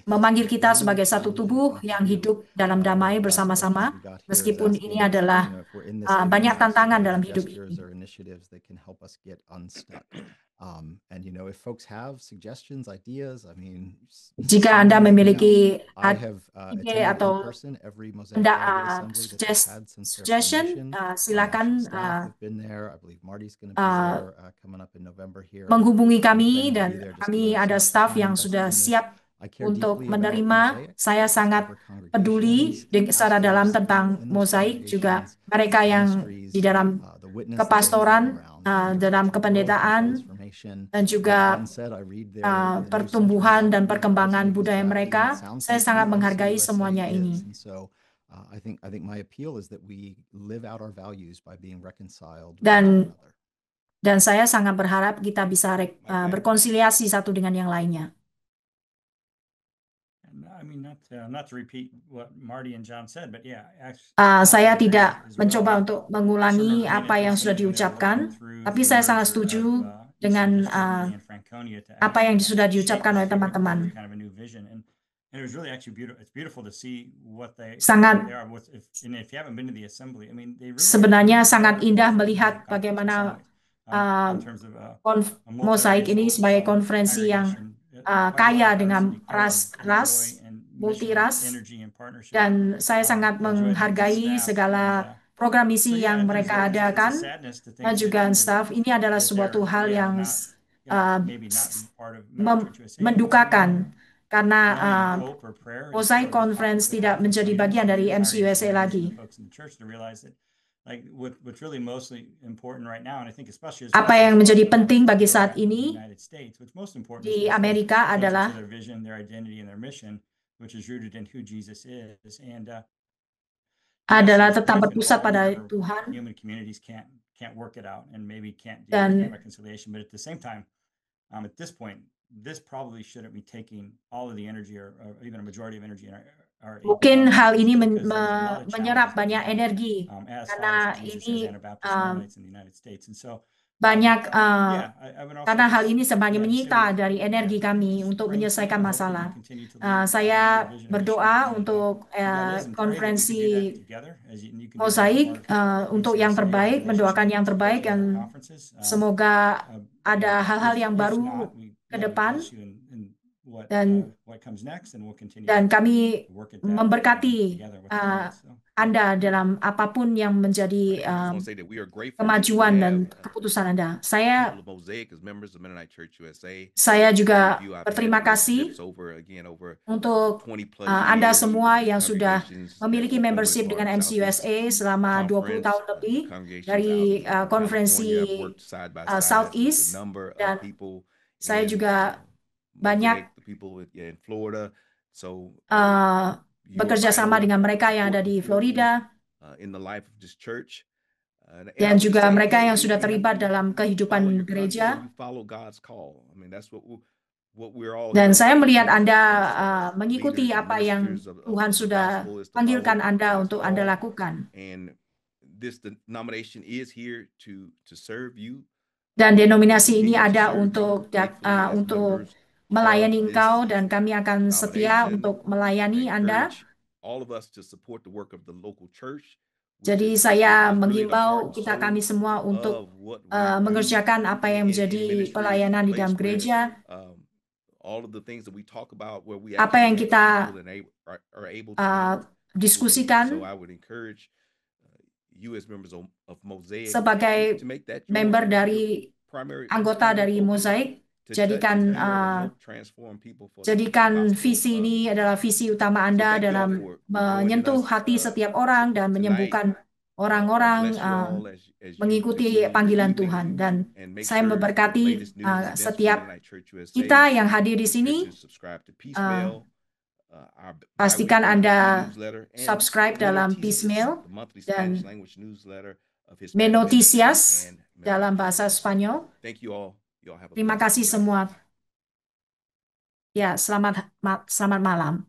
memanggil kita sebagai satu tubuh yang hidup dalam damai bersama-sama, meskipun ini adalah banyak tantangan dalam hidup ini. Jika Anda memiliki ide atau suggestion, silakan menghubungi kami, dan kami ada staf yang sudah siap untuk menerima. Saya sangat peduli secara dalam tentang mozaik, juga mereka yang di dalam kepastoran, dalam kependetaan, dan juga pertumbuhan dan perkembangan budaya mereka. Saya sangat menghargai semuanya ini. Dan saya sangat berharap kita bisa berkonsiliasi satu dengan yang lainnya. Saya tidak mencoba untuk mengulangi apa yang sudah diucapkan, tapi saya sangat setuju dengan apa yang sudah diucapkan oleh teman-teman. Sebenarnya sangat indah melihat bagaimana mozaik ini sebagai konferensi yang kaya dengan ras, multiras, dan saya sangat menghargai segala program misi yang mereka adakan, dan juga staff. Ini adalah suatu hal yang mendukakan, karena Mozaik Conference tidak menjadi bagian dari MCUSA lagi. Apa yang menjadi penting bagi saat ini di Amerika adalah tetap berpusat pada Tuhan, dan mungkin hal ini menyerap banyak energi, karena ini karena hal ini sebenarnya menyita dari energi kami untuk menyelesaikan masalah. Saya berdoa untuk konferensi mozaik untuk yang terbaik, mendoakan yang terbaik, dan semoga ada hal-hal yang baru ke depan, dan kami memberkati Anda dalam apapun yang menjadi kemajuan dan keputusan Anda. Saya juga berterima kasih untuk Anda semua yang sudah memiliki membership dengan MCUSA selama 20 tahun lebih, dari konferensi Southeast, dan saya juga banyak bekerja sama dengan mereka yang ada di Florida, dan juga mereka yang sudah terlibat dalam kehidupan gereja. Dan saya melihat Anda mengikuti apa yang Tuhan sudah panggilkan Anda untuk Anda lakukan. Dan denominasi ini ada untuk melayani engkau, dan kami akan setia untuk melayani Anda. Jadi saya menghimbau kami semua untuk mengerjakan apa yang menjadi pelayanan di dalam gereja. Apa yang kita diskusikan sebagai member dari anggota dari Mozaik, jadikan visi ini adalah visi utama Anda dalam menyentuh hati setiap orang dan menyembuhkan orang-orang mengikuti panggilan Tuhan. Dan saya memberkati setiap kita yang hadir di sini. Pastikan Anda subscribe dalam Peacemail dan Menoticias dalam bahasa Spanyol. Terima kasih semua. Ya, selamat malam.